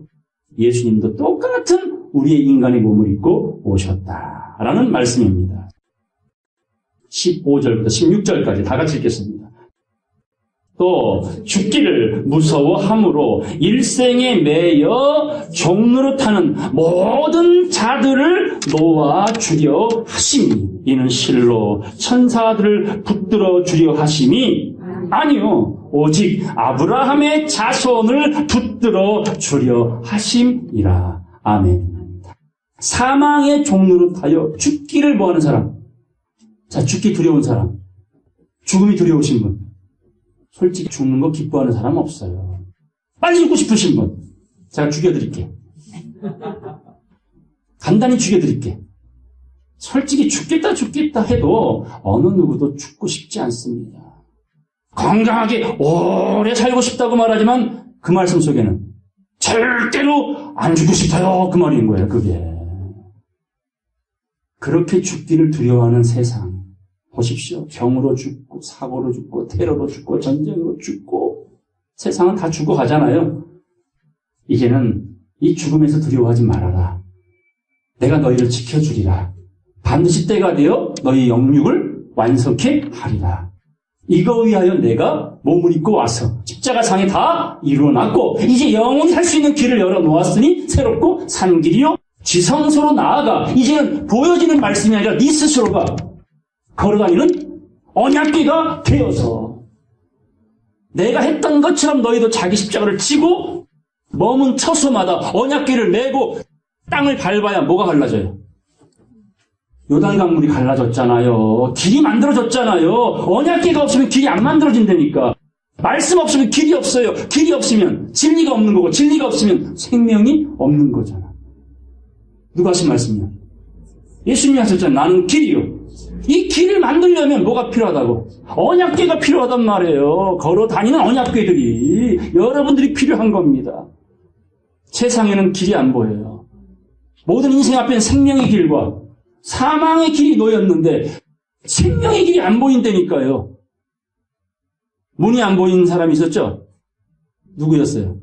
Speaker 1: 예수님도 똑같은 우리의 인간의 몸을 입고 오셨다라는 말씀입니다. 15절부터 16절까지 다 같이 읽겠습니다. 또 죽기를 무서워함으로 일생에 매여 종노릇하는 모든 자들을 놓아주려 하심이, 이는 실로 천사들을 붙들어 주려 하심이 아니요 오직 아브라함의 자손을 붙들어 주려 하심이라. 아멘. 사망의 종노릇하여 죽기를 뭐하는 사람? 자, 죽기 두려운 사람, 죽음이 두려우신 분, 솔직히 죽는 거 기뻐하는 사람 없어요. 빨리 죽고 싶으신 분, 제가 죽여드릴게. 간단히 죽여드릴게. 솔직히 죽겠다 해도 어느 누구도 죽고 싶지 않습니다. 건강하게 오래 살고 싶다고 말하지만 그 말씀 속에는 절대로 안 죽고 싶어요, 그 말인 거예요. 그게 그렇게 죽기를 두려워하는 세상 보십시오. 병으로 죽고, 사고로 죽고, 테러로 죽고, 전쟁으로 죽고, 세상은 다 죽어가잖아요. 이제는 이 죽음에서 두려워하지 말아라. 내가 너희를 지켜주리라. 반드시 때가 되어 너희 영육을 완성케 하리라. 이거 위하여 내가 몸을 입고 와서 십자가상에 다 이루어놨고 이제 영원히 살 수 있는 길을 열어놓았으니 새롭고 산 길이요 지성소로 나아가 이제는 보여지는 말씀이 아니라 네 스스로가 걸어다니는 언약궤가 되어서 내가 했던 것처럼 너희도 자기 십자가를 지고 머문 처소마다 언약궤를 메고 땅을 밟아야 뭐가 갈라져요? 요단강물이 갈라졌잖아요. 길이 만들어졌잖아요. 언약궤가 없으면 길이 안 만들어진다니까. 말씀 없으면 길이 없어요. 길이 없으면 진리가 없는 거고 진리가 없으면 생명이 없는 거잖아. 누가 하신 말씀이야? 예수님이 하셨잖아요. 나는 길이요. 이 길을 만들려면 뭐가 필요하다고? 언약궤가 필요하단 말이에요. 걸어 다니는 언약궤들이 여러분들이 필요한 겁니다. 세상에는 길이 안 보여요. 모든 인생 앞에는 생명의 길과 사망의 길이 놓였는데 생명의 길이 안 보인다니까요. 문이 안 보이는 사람이 있었죠? 누구였어요?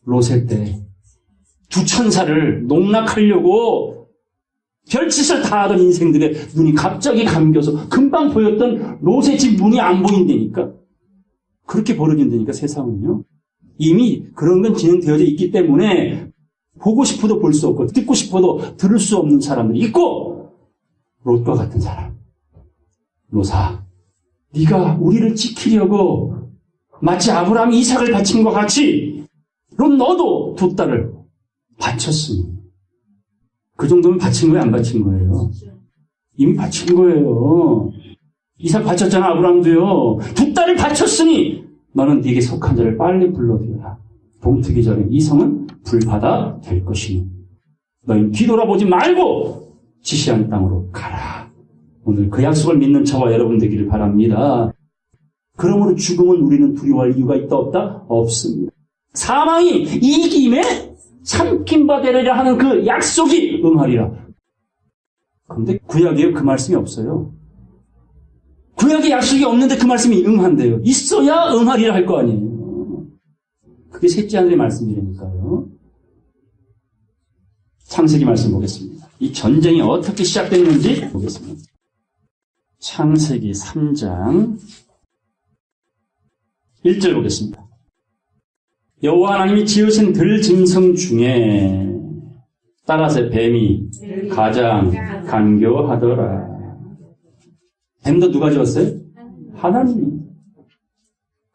Speaker 1: 롯의 때. 두 천사를 농락하려고 별짓을 다 하던 인생들의 눈이 갑자기 감겨서 금방 보였던 롯의 집 문이 안 보인다니까. 그렇게 벌어진다니까 세상은요. 이미 그런 건 진행되어져 있기 때문에 보고 싶어도 볼 수 없고 듣고 싶어도 들을 수 없는 사람들이 있고 롯과 같은 사람. 롯아, 네가 우리를 지키려고 마치 아브라함이 이삭을 바친 것 같이 롯 너도 두 딸을 바쳤으니 그 정도면 바친 거예요? 안 바친 거예요? 이미 바친 거예요. 이삭 바쳤잖아. 아브라함도요. 두 딸을 바쳤으니 너는 네게 속한 자를 빨리 불러들여라. 봄 트기 전에 이 성은 불바다 될 것이니 너희는 뒤돌아보지 말고 지시한 땅으로 가라. 오늘 그 약속을 믿는 저와 여러분 되기를 바랍니다. 그러므로 죽음은 우리는 두려워할 이유가 있다 없다? 없습니다. 사망이 이김에 삼킨 바 되리라 하는 그 약속이 응하리라. 그런데 구약에 그 말씀이 없어요. 구약에 약속이 없는데 그 말씀이 응한대요. 있어야 응하리라 할 거 아니에요. 그게 셋째 하늘의 말씀이라니까요. 창세기 말씀 보겠습니다. 이 전쟁이 어떻게 시작됐는지 보겠습니다. 창세기 3장 1절 보겠습니다. 여호와 하나님이 지으신 들짐승 중에 따라서 뱀이 가장 간교하더라. 뱀도 누가 지었어요? 하나님이.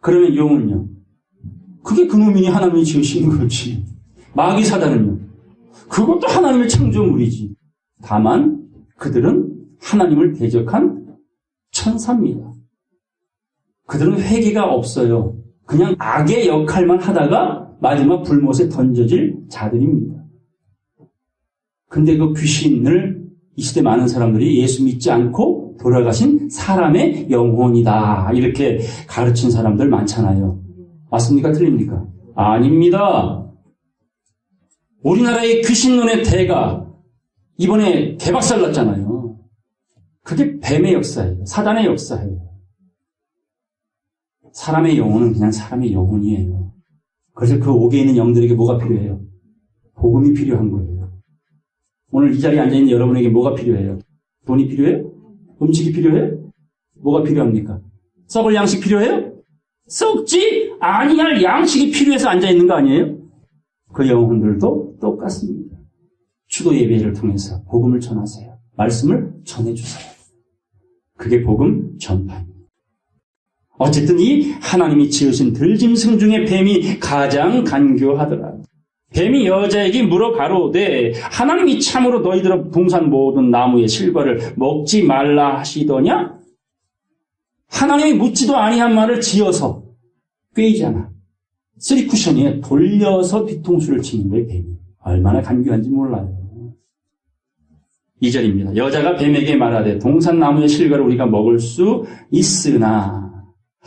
Speaker 1: 그러면 용은요? 그게 그놈이니 하나님이 지으신 거지. 마귀 사단은요? 그것도 하나님의 창조물이지. 다만 그들은 하나님을 대적한 천사입니다. 그들은 회개가 없어요. 그냥 악의 역할만 하다가 마지막 불못에 던져질 자들입니다. 근데 그 귀신을 이 시대 많은 사람들이 예수 믿지 않고 돌아가신 사람의 영혼이다 이렇게 가르친 사람들 많잖아요. 맞습니까? 틀립니까? 아닙니다. 우리나라의 귀신론의 대가 이번에 개박살 났잖아요. 그게 뱀의 역사예요. 사단의 역사예요. 사람의 영혼은 그냥 사람의 영혼이에요. 그래서 그 옥에 있는 영들에게 뭐가 필요해요? 복음이 필요한 거예요. 오늘 이 자리에 앉아있는 여러분에게 뭐가 필요해요? 돈이 필요해요? 음식이 필요해요? 뭐가 필요합니까? 썩을 양식 필요해요? 썩지 아니할 양식이 필요해서 앉아있는 거 아니에요? 그 영혼들도 똑같습니다. 추도 예배를 통해서 복음을 전하세요. 말씀을 전해주세요. 그게 복음 전파입니다. 어쨌든 이 하나님이 지으신 들짐승 중에 뱀이 가장 간교하더라. 뱀이 여자에게 물어 가로되 하나님이 참으로 너희들의 동산 모든 나무의 실과를 먹지 말라 하시더냐? 하나님이 묻지도 아니한 말을 지어서 꿰이잖아. 쓰리쿠션에 돌려서 뒤통수를 치는 거예요. 뱀이. 얼마나 간교한지 몰라요. 2절입니다. 여자가 뱀에게 말하되 동산 나무의 실과를 우리가 먹을 수 있으나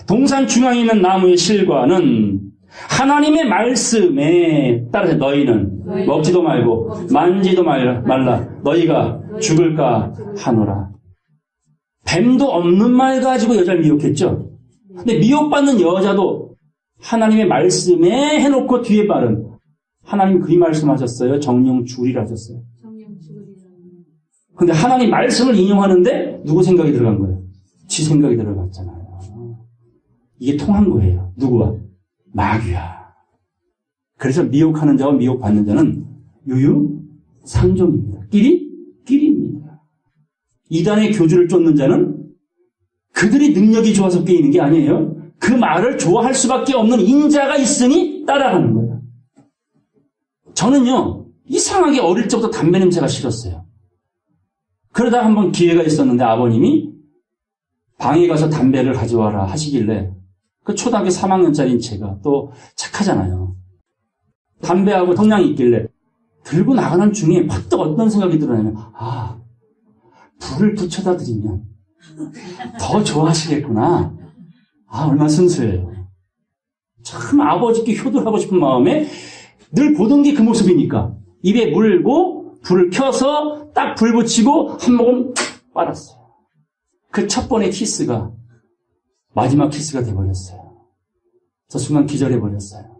Speaker 1: 동산 중앙에 있는 나무의 실과는 하나님의 말씀에 따라서 너희는 먹지도 말고 만지도 말라 너희가 죽을까 하노라. 뱀도 없는 말 가지고 여자를 미혹했죠. 근데 미혹받는 여자도 하나님의 말씀에 해놓고 뒤에 말은 하나님 그리 말씀하셨어요. 정령 죽으리라 하셨어요. 근데 하나님 말씀을 인용하는데 누구 생각이 들어간 거예요? 지 생각이 들어갔잖아요. 이게 통한 거예요. 누구와? 마귀야. 그래서 미혹하는 자와 미혹받는 자는 유유상종입니다. 끼리입니다. 이단의 교주를 쫓는 자는 그들이 능력이 좋아서 깨이는 게 아니에요. 그 말을 좋아할 수밖에 없는 인자가 있으니 따라가는 거예요. 저는요, 이상하게 어릴 적부터 담배 냄새가 싫었어요. 그러다 한번 기회가 있었는데 아버님이 방에 가서 담배를 가져와라 하시길래 그 초등학교 3학년짜리인 제가 또 착하잖아요. 담배하고 성냥이 있길래 들고 나가는 중에 퍼뜩 어떤 생각이 들었냐면 불을 붙여다 드리면 더 좋아하시겠구나. 얼마나 순수해요. 참 아버지께 효도하고 싶은 마음에 늘 보던 게 그 모습이니까 입에 물고 불을 켜서 딱 불 붙이고 한 모금 빨았어요. 그 첫 번의 키스가 마지막 키스가 돼버렸어요. 저 순간 기절해버렸어요.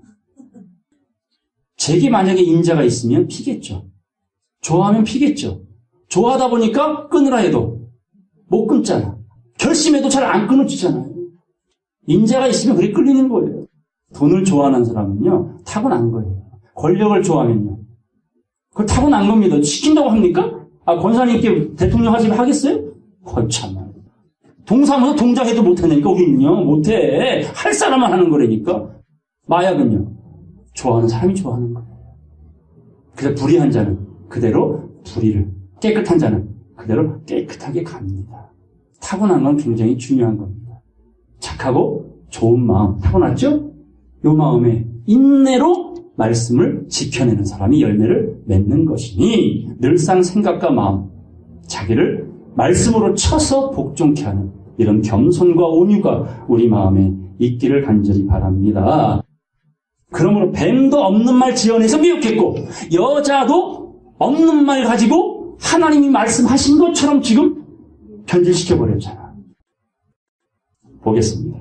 Speaker 1: 제게 만약에 인자가 있으면 피겠죠. 좋아하면 피겠죠. 좋아하다 보니까 끊으라 해도 못 끊잖아. 결심해도 잘 안 끊어지잖아요. 인자가 있으면 그게 끌리는 거예요. 돈을 좋아하는 사람은요, 타고난 거예요. 권력을 좋아하면요. 그거 타고난 겁니다. 시킨다고 합니까? 권사님께 대통령 하겠어요? 참. 동사무소 동작해도 못하니까 우리는요, 못해. 할 사람만 하는 거라니까. 마약은요, 좋아하는 사람이 좋아하는 거예요. 그래서 불의한 자는 그대로 불의를, 깨끗한 자는 그대로 깨끗하게 갑니다. 타고난 건 굉장히 중요한 겁니다. 착하고 좋은 마음 타고났죠? 이 마음에 인내로 말씀을 지켜내는 사람이 열매를 맺는 것이니 늘상 생각과 마음, 자기를 말씀으로 쳐서 복종케 하는 이런 겸손과 온유가 우리 마음에 있기를 간절히 바랍니다. 그러므로 뱀도 없는 말 지어내서 미혹했고 여자도 없는 말 가지고 하나님이 말씀하신 것처럼 지금 변질시켜버렸잖아. 보겠습니다.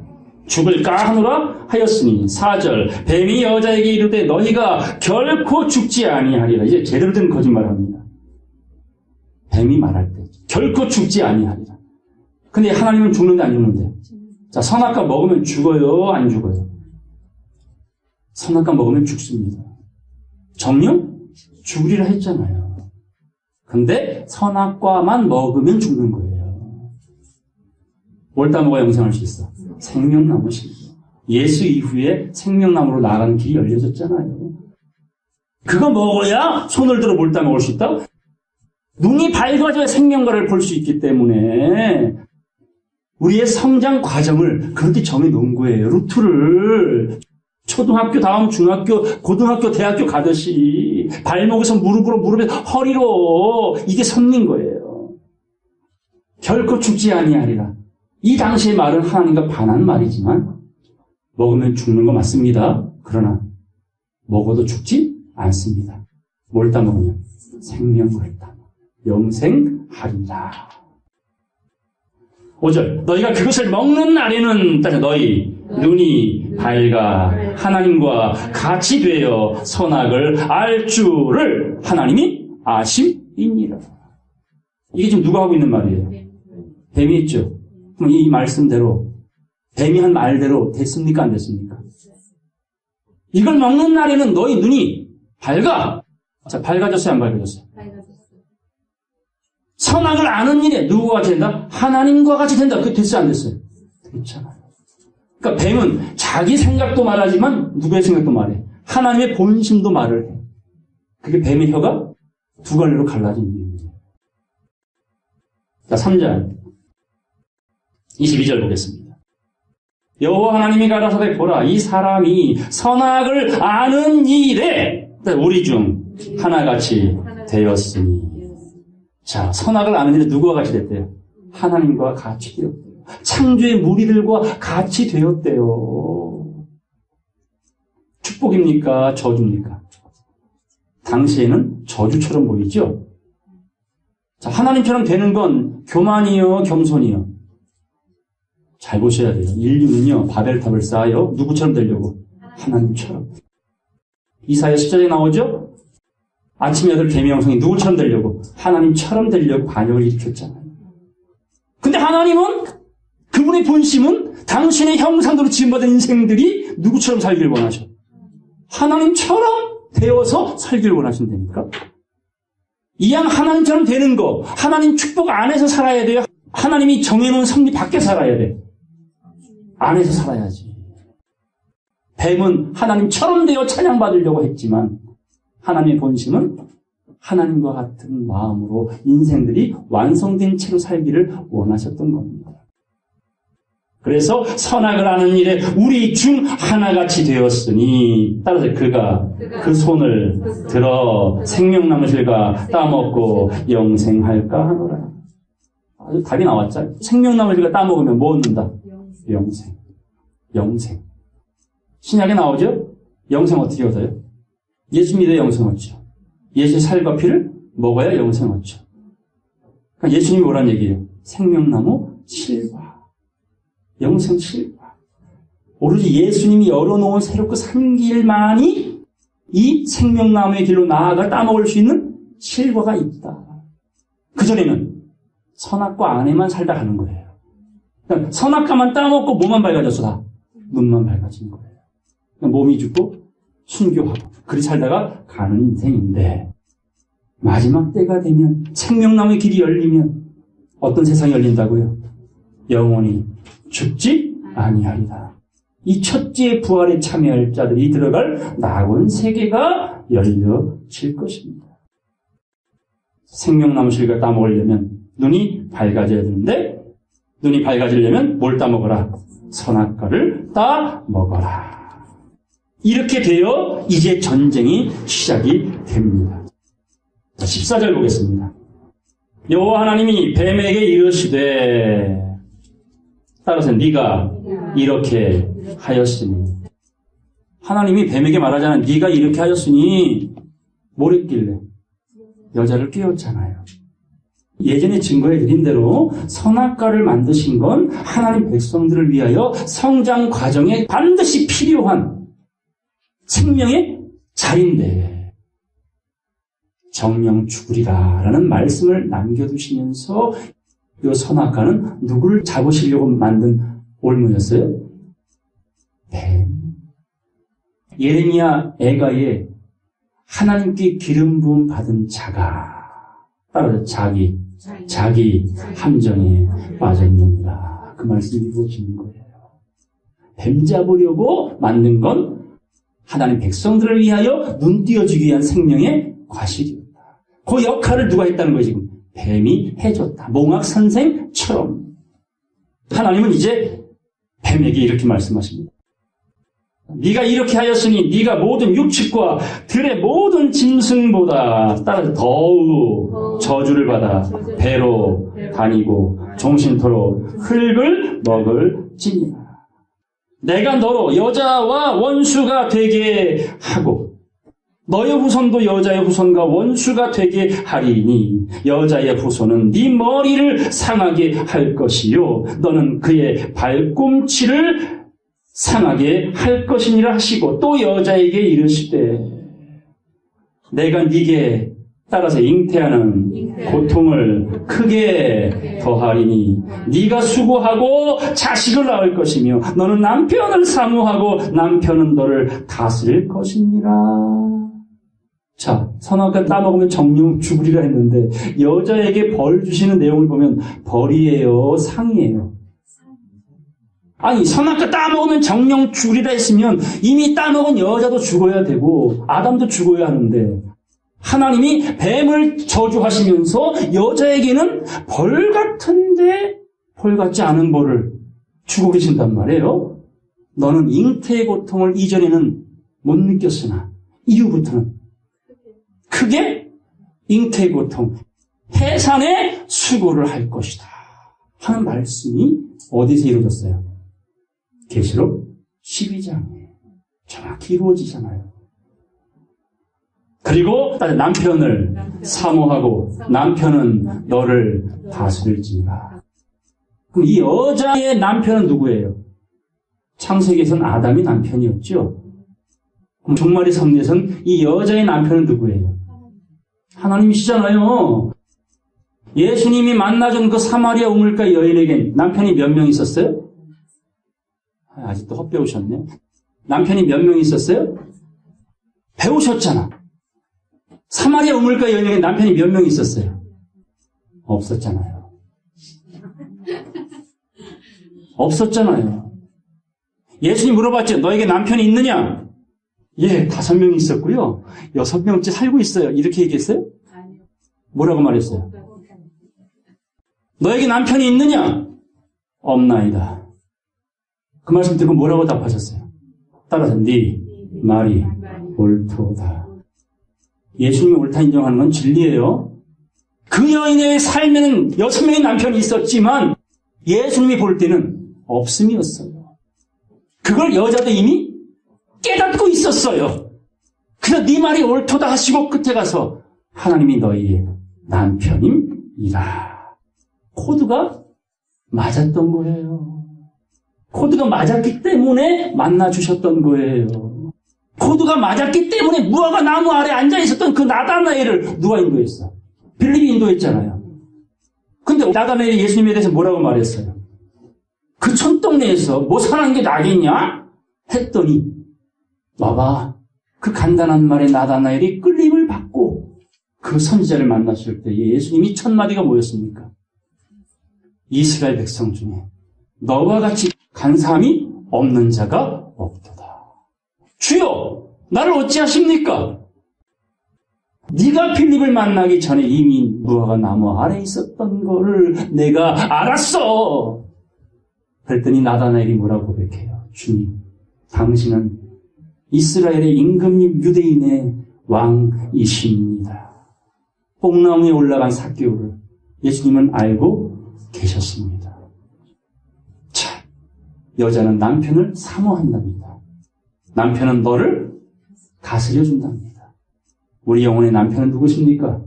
Speaker 1: 죽을까 하노라 하였으니 4절 뱀이 여자에게 이르되 너희가 결코 죽지 아니하리라. 이제 제대로 된 거짓말을 합니다. 뱀이 말할 때 결코 죽지 아니하리라. 근데 하나님은 죽는데 안 죽는데? 자, 선악과 먹으면 죽어요? 안 죽어요? 선악과 먹으면 죽습니다. 정령? 죽으리라 했잖아요. 근데 선악과만 먹으면 죽는 거예요. 뭘 따먹어야 영생할 수 있어? 생명나무십니다. 예수 이후에 생명나무로 나가는 길이 열려졌잖아요. 그거 먹어야 손을 들어 뭘 따먹을 수 있다? 눈이 밝아져야 생명과를 볼 수 있기 때문에 우리의 성장 과정을 그렇게 정해놓은 거예요. 루트를. 초등학교 다음 중학교, 고등학교, 대학교 가듯이 발목에서 무릎으로, 무릎에서 허리로 이게 섭린 거예요. 결코 죽지 아니하리라. 이 당시의 말은 하나님과 반한 말이지만 먹으면 죽는 거 맞습니다. 그러나 먹어도 죽지 않습니다. 뭘 따먹으면? 생명을 따먹어. 영생하리라. 5절 너희가 그것을 먹는 날에는 너희 눈이 밝아 하나님과 같이 되어 선악을 알 줄을 하나님이 아심이니라. 이게 지금 누가 하고 있는 말이에요? 뱀이 있죠. 그럼 이 말씀대로 뱀이 한 말대로 됐습니까? 안 됐습니까? 이걸 먹는 날에는 너희 눈이 밝아. 자, 밝아졌어요? 안 밝아졌어요? 선악을 아는 일에 누구와 같이 된다? 하나님과 같이 된다. 그게 됐어요? 안 됐어요? 됐잖아요. 그러니까 뱀은 자기 생각도 말하지만 누구의 생각도 말해. 하나님의 본심도 말을 해. 그게 뱀의 혀가 두 갈래로 갈라진 이유입니다. 자, 3절 22절 보겠습니다. 여호와 하나님이 가라사대 보라 이 사람이 선악을 아는 일에 우리 중 하나같이 되었으니. 자, 선악을 아는 일에 누구와 같이 됐대요? 하나님과 같이 되었대요. 창조의 무리들과 같이 되었대요. 축복입니까? 저주입니까? 당시에는 저주처럼 보이죠? 자, 하나님처럼 되는 건 교만이요, 겸손이요. 잘 보셔야 돼요. 인류는요, 바벨탑을 쌓아요. 누구처럼 되려고? 하나님처럼. 이사야 10절에 나오죠? 아침에 아들 개미 형성이 누구처럼 되려고? 하나님처럼 되려고 반역을 일으켰잖아요. 근데 하나님은 그분의 본심은 당신의 형상대로 지음받은 인생들이 누구처럼 살기를 원하셔? 하나님처럼 되어서 살기를 원하신다니까? 이 양 하나님처럼 되는 거, 하나님 축복 안에서 살아야 돼요? 하나님이 정해놓은 섭리 밖에 살아야 돼? 안에서 살아야지. 뱀은 하나님처럼 되어 찬양받으려고 했지만 하나님의 본심은 하나님과 같은 마음으로 인생들이 완성된 채로 살기를 원하셨던 겁니다. 그래서 선악을 하는 일에 우리 중 하나같이 되었으니 따라서 그가 그 손을 들어 생명나무 실과 따먹고 영생할까 하노라. 아주 답이 나왔죠. 생명나무 실과 따먹으면 뭐 얻는다? 영생. 영생. 신약에 나오죠? 영생 어떻게 얻어요? 예수 믿어야 영생 얻죠. 예수의 살과 피를 먹어야 영생 얻죠. 그러니까 예수님이 뭐란 얘기예요? 생명나무 실과. 영생 실과. 오로지 예수님이 열어놓은 새롭고 산 길만이 이 생명나무의 길로 나아가 따먹을 수 있는 실과가 있다. 그전에는 선악과 안에만 살다 가는 거예요. 그러니까 선악과만 따먹고 몸만 밝아졌어. 다. 눈만 밝아진 거예요. 그러니까 몸이 죽고 순교하고 그리 살다가 가는 인생인데 마지막 때가 되면 생명나무의 길이 열리면 어떤 세상이 열린다고요? 영원히 죽지 아니하리다. 이 첫째 부활에 참여할 자들이 들어갈 낙원 세계가 열려질 것입니다. 생명나무 실과 따먹으려면 눈이 밝아져야 되는데 눈이 밝아지려면 뭘 따먹어라? 선악과를 따먹어라. 이렇게 되어 이제 전쟁이 시작이 됩니다. 14절 보겠습니다. 여호와 하나님이 뱀에게 이르시되 따라서 네가 이렇게 하였으니 하나님이 뱀에게 말하잖아요. 네가 이렇게 하였으니 뭘 했길래? 여자를 깨웠잖아요. 예전에 증거해 드린 대로 선악과를 만드신 건 하나님 백성들을 위하여 성장 과정에 반드시 필요한 생명의 자리인데 정령 죽으리라 라는 말씀을 남겨두시면서 이 선악과는 누구를 잡으시려고 만든 올무였어요? 뱀. 예레미야 애가에 하나님께 기름 부음 받은 자가 따라서 자기 함정에 빠졌느니라. 그 말씀이 이루어지는 거예요. 뱀 잡으려고 만든 건 하나님 백성들을 위하여 눈 띄어주기 위한 생명의 과실이었다. 그 역할을 누가 했다는 거예요, 지금? 뱀이 해줬다. 몽학 선생처럼. 하나님은 이제 뱀에게 이렇게 말씀하십니다. 네가 이렇게 하였으니 네가 모든 육축과 들의 모든 짐승보다 따라서 더욱 저주를 받아 배로 다니고 종신토록 흙을 먹을지니라. 내가 너로 여자와 원수가 되게 하고 너의 후손도 여자의 후손과 원수가 되게 하리니 여자의 후손은 네 머리를 상하게 할 것이요 너는 그의 발꿈치를 상하게 할 것이니라 하시고 또 여자에게 이르시되 내가 네게 따라서 잉태하는 고통을 크게 더하리니 네가 수고하고 자식을 낳을 것이며 너는 남편을 사모하고 남편은 너를 다스릴 것이니라. 자, 선악과 따먹으면 정령 죽으리라 했는데 여자에게 벌 주시는 내용을 보면 벌이에요, 상이에요? 아니, 선악과 따먹으면 정령 죽으리라 했으면 이미 따먹은 여자도 죽어야 되고 아담도 죽어야 하는데 하나님이 뱀을 저주하시면서 여자에게는 벌 같은데 벌 같지 않은 벌을 주고 계신단 말이에요. 너는 잉태의 고통을 이전에는 못 느꼈으나 이후부터는 크게 잉태의 고통, 해산의 수고를 할 것이다 하는 말씀이 어디서 이루어졌어요? 계시록 12장에 정확히 이루어지잖아요. 그리고 남편을 사모하고 남편은 너를 다스릴지니라. 그럼 이 여자의 남편은 누구예요? 창세기에서는 아담이 남편이었죠. 그럼 종말의 섭리에서는 이 여자의 남편은 누구예요? 하나님이시잖아요. 예수님이 만나준 그 사마리아 우물가 여인에겐 남편이 몇 명 있었어요? 아직도 헛배우셨네. 남편이 몇 명 있었어요? 배우셨잖아. 사마리아 우물가 여인에겐 남편이 몇 명 있었어요? 없었잖아요. 없었잖아요. 예수님 물어봤죠. 너에게 남편이 있느냐? 예, 5명 있었고요. 6명째 살고 있어요. 이렇게 얘기했어요? 뭐라고 말했어요? 너에게 남편이 있느냐? 없나이다. 그 말씀 듣고 뭐라고 답하셨어요? 따라서 네 말이 옳도다. 예수님이 옳다 인정하는 건 진리예요. 그 여인의 삶에는 6명의 남편이 있었지만 예수님이 볼 때는 없음이었어요. 그걸 여자도 이미 깨닫고 있었어요. 그래서 네 말이 옳도다 하시고 끝에 가서 하나님이 너희의 남편임이라. 코드가 맞았던 거예요. 코드가 맞았기 때문에 만나주셨던 거예요. 코드가 맞았기 때문에 무화과 나무 아래 앉아있었던 그 나다나엘을 누가 인도했어? 빌립이 인도했잖아요. 근데 나다나엘이 예수님에 대해서 뭐라고 말했어요? 그 촌동네에서 뭐 사는 게 나겠냐? 했더니 봐봐, 그 간단한 말에 나다나엘이 끌림을 받고 그 선지자를 만났을 때 예수님이 첫 마디가 뭐였습니까? 이스라엘 백성 중에 너와 같이 간사함이 없는 자가 없도다. 주여, 나를 어찌하십니까? 네가 빌립을 만나기 전에 이미 무화과 나무 아래 있었던 거를 내가 알았어. 그랬더니 나다나엘이 뭐라고 고백해요? 주님, 당신은 이스라엘의 임금님 유대인의 왕이십니다. 뽕나무에 올라간 삭개오를 예수님은 알고 계셨습니다. 자, 여자는 남편을 사모한답니다. 남편은 너를 다스려준답니다. 우리 영혼의 남편은 누구십니까?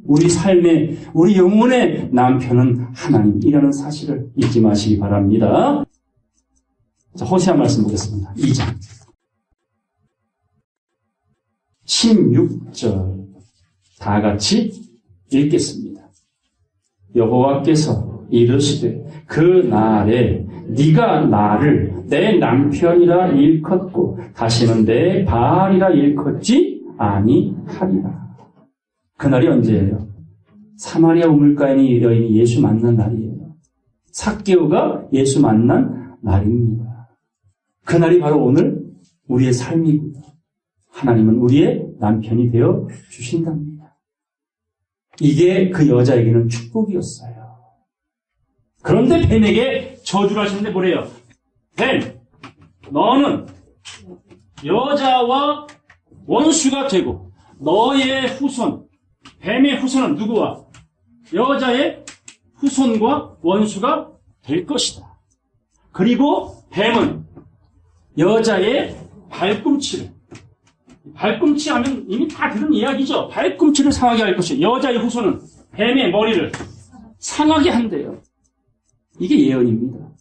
Speaker 1: 우리 삶의, 우리 영혼의 남편은 하나님이라는 사실을 잊지 마시기 바랍니다. 자, 호세아 말씀 보겠습니다. 2장 16절 다 같이 읽겠습니다. 여호와께서 이르시되 그 날에 네가 나를 내 남편이라 일컫고 다시는 내 바알이라 일컫지 아니하리라. 그날이 언제예요? 사마리아 우물가에 여인이 예수 만난 날이에요. 삭개오가 예수 만난 날입니다. 그날이 바로 오늘 우리의 삶이고요. 하나님은 우리의 남편이 되어 주신답니다. 이게 그 여자에게는 축복이었어요. 그런데 뱀에게 저주를 하시는데 뭐래요? 뱀, 너는 여자와 원수가 되고 너의 후손, 뱀의 후손은 누구와? 여자의 후손과 원수가 될 것이다. 그리고 뱀은 여자의 발꿈치 하면 이미 다 들은 이야기죠. 발꿈치를 상하게 할 것이요. 여자의 후손은 뱀의 머리를 상하게 한대요. 이게 예언입니다.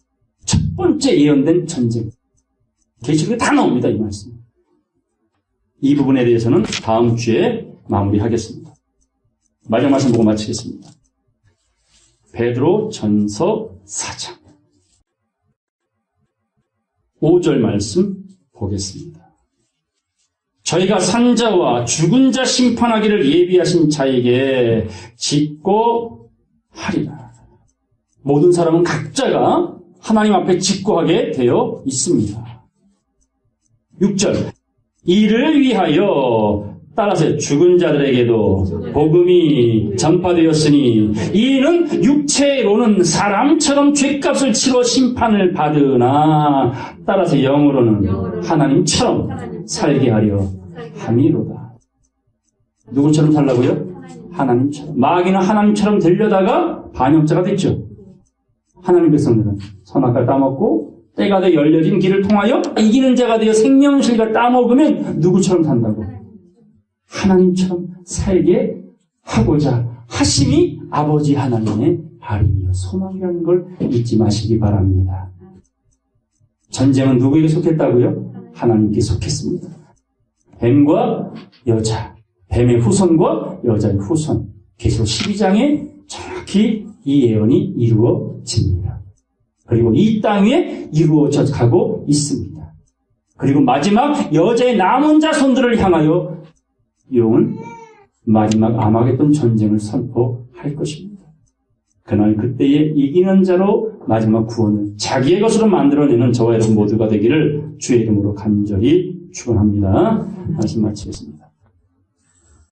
Speaker 1: 첫 번째 예언된 전쟁. 계시록에 다 나옵니다, 이 말씀. 이 부분에 대해서는 다음 주에 마무리하겠습니다. 마지막 말씀 보고 마치겠습니다. 베드로 전서 4장 5절 말씀 보겠습니다. 저희가 산자와 죽은 자 심판하기를 예비하신 자에게 직고하리라. 모든 사람은 각자가 하나님 앞에 직고하게 되어 있습니다. 6절 이를 위하여 따라서 죽은 자들에게도 복음이 전파되었으니 이는 육체로는 사람처럼 죄값을 치러 심판을 받으나 따라서 영으로는 하나님처럼 살게 하려 함이로다. 누구처럼 살라고요? 하나님처럼. 마귀는 하나님처럼 되려다가 반역자가 됐죠. 하나님 백성들은 선악과를 따먹고 때가 돼 열려진 길을 통하여 이기는 자가 되어 생명실과 따먹으면 누구처럼 산다고? 하나님처럼 살게 하고자 하심이 아버지 하나님의 바람이요 소망이라는 걸 잊지 마시기 바랍니다. 전쟁은 누구에게 속했다고요? 하나님께 속했습니다. 뱀과 여자, 뱀의 후손과 여자의 후손. 계시록 12장에 정확히 이 예언이 이루어집니다. 그리고 이 땅 위에 이루어져 가고 있습니다. 그리고 마지막 여자의 남은 자손들을 향하여 용은 마지막 아마겟돈 전쟁을 선포할 것입니다. 그날 그때에 이기는 자로 마지막 구원을 자기의 것으로 만들어내는 저와 여러분 모두가 되기를 주의 이름으로 간절히 축원합니다. 말씀 마치겠습니다.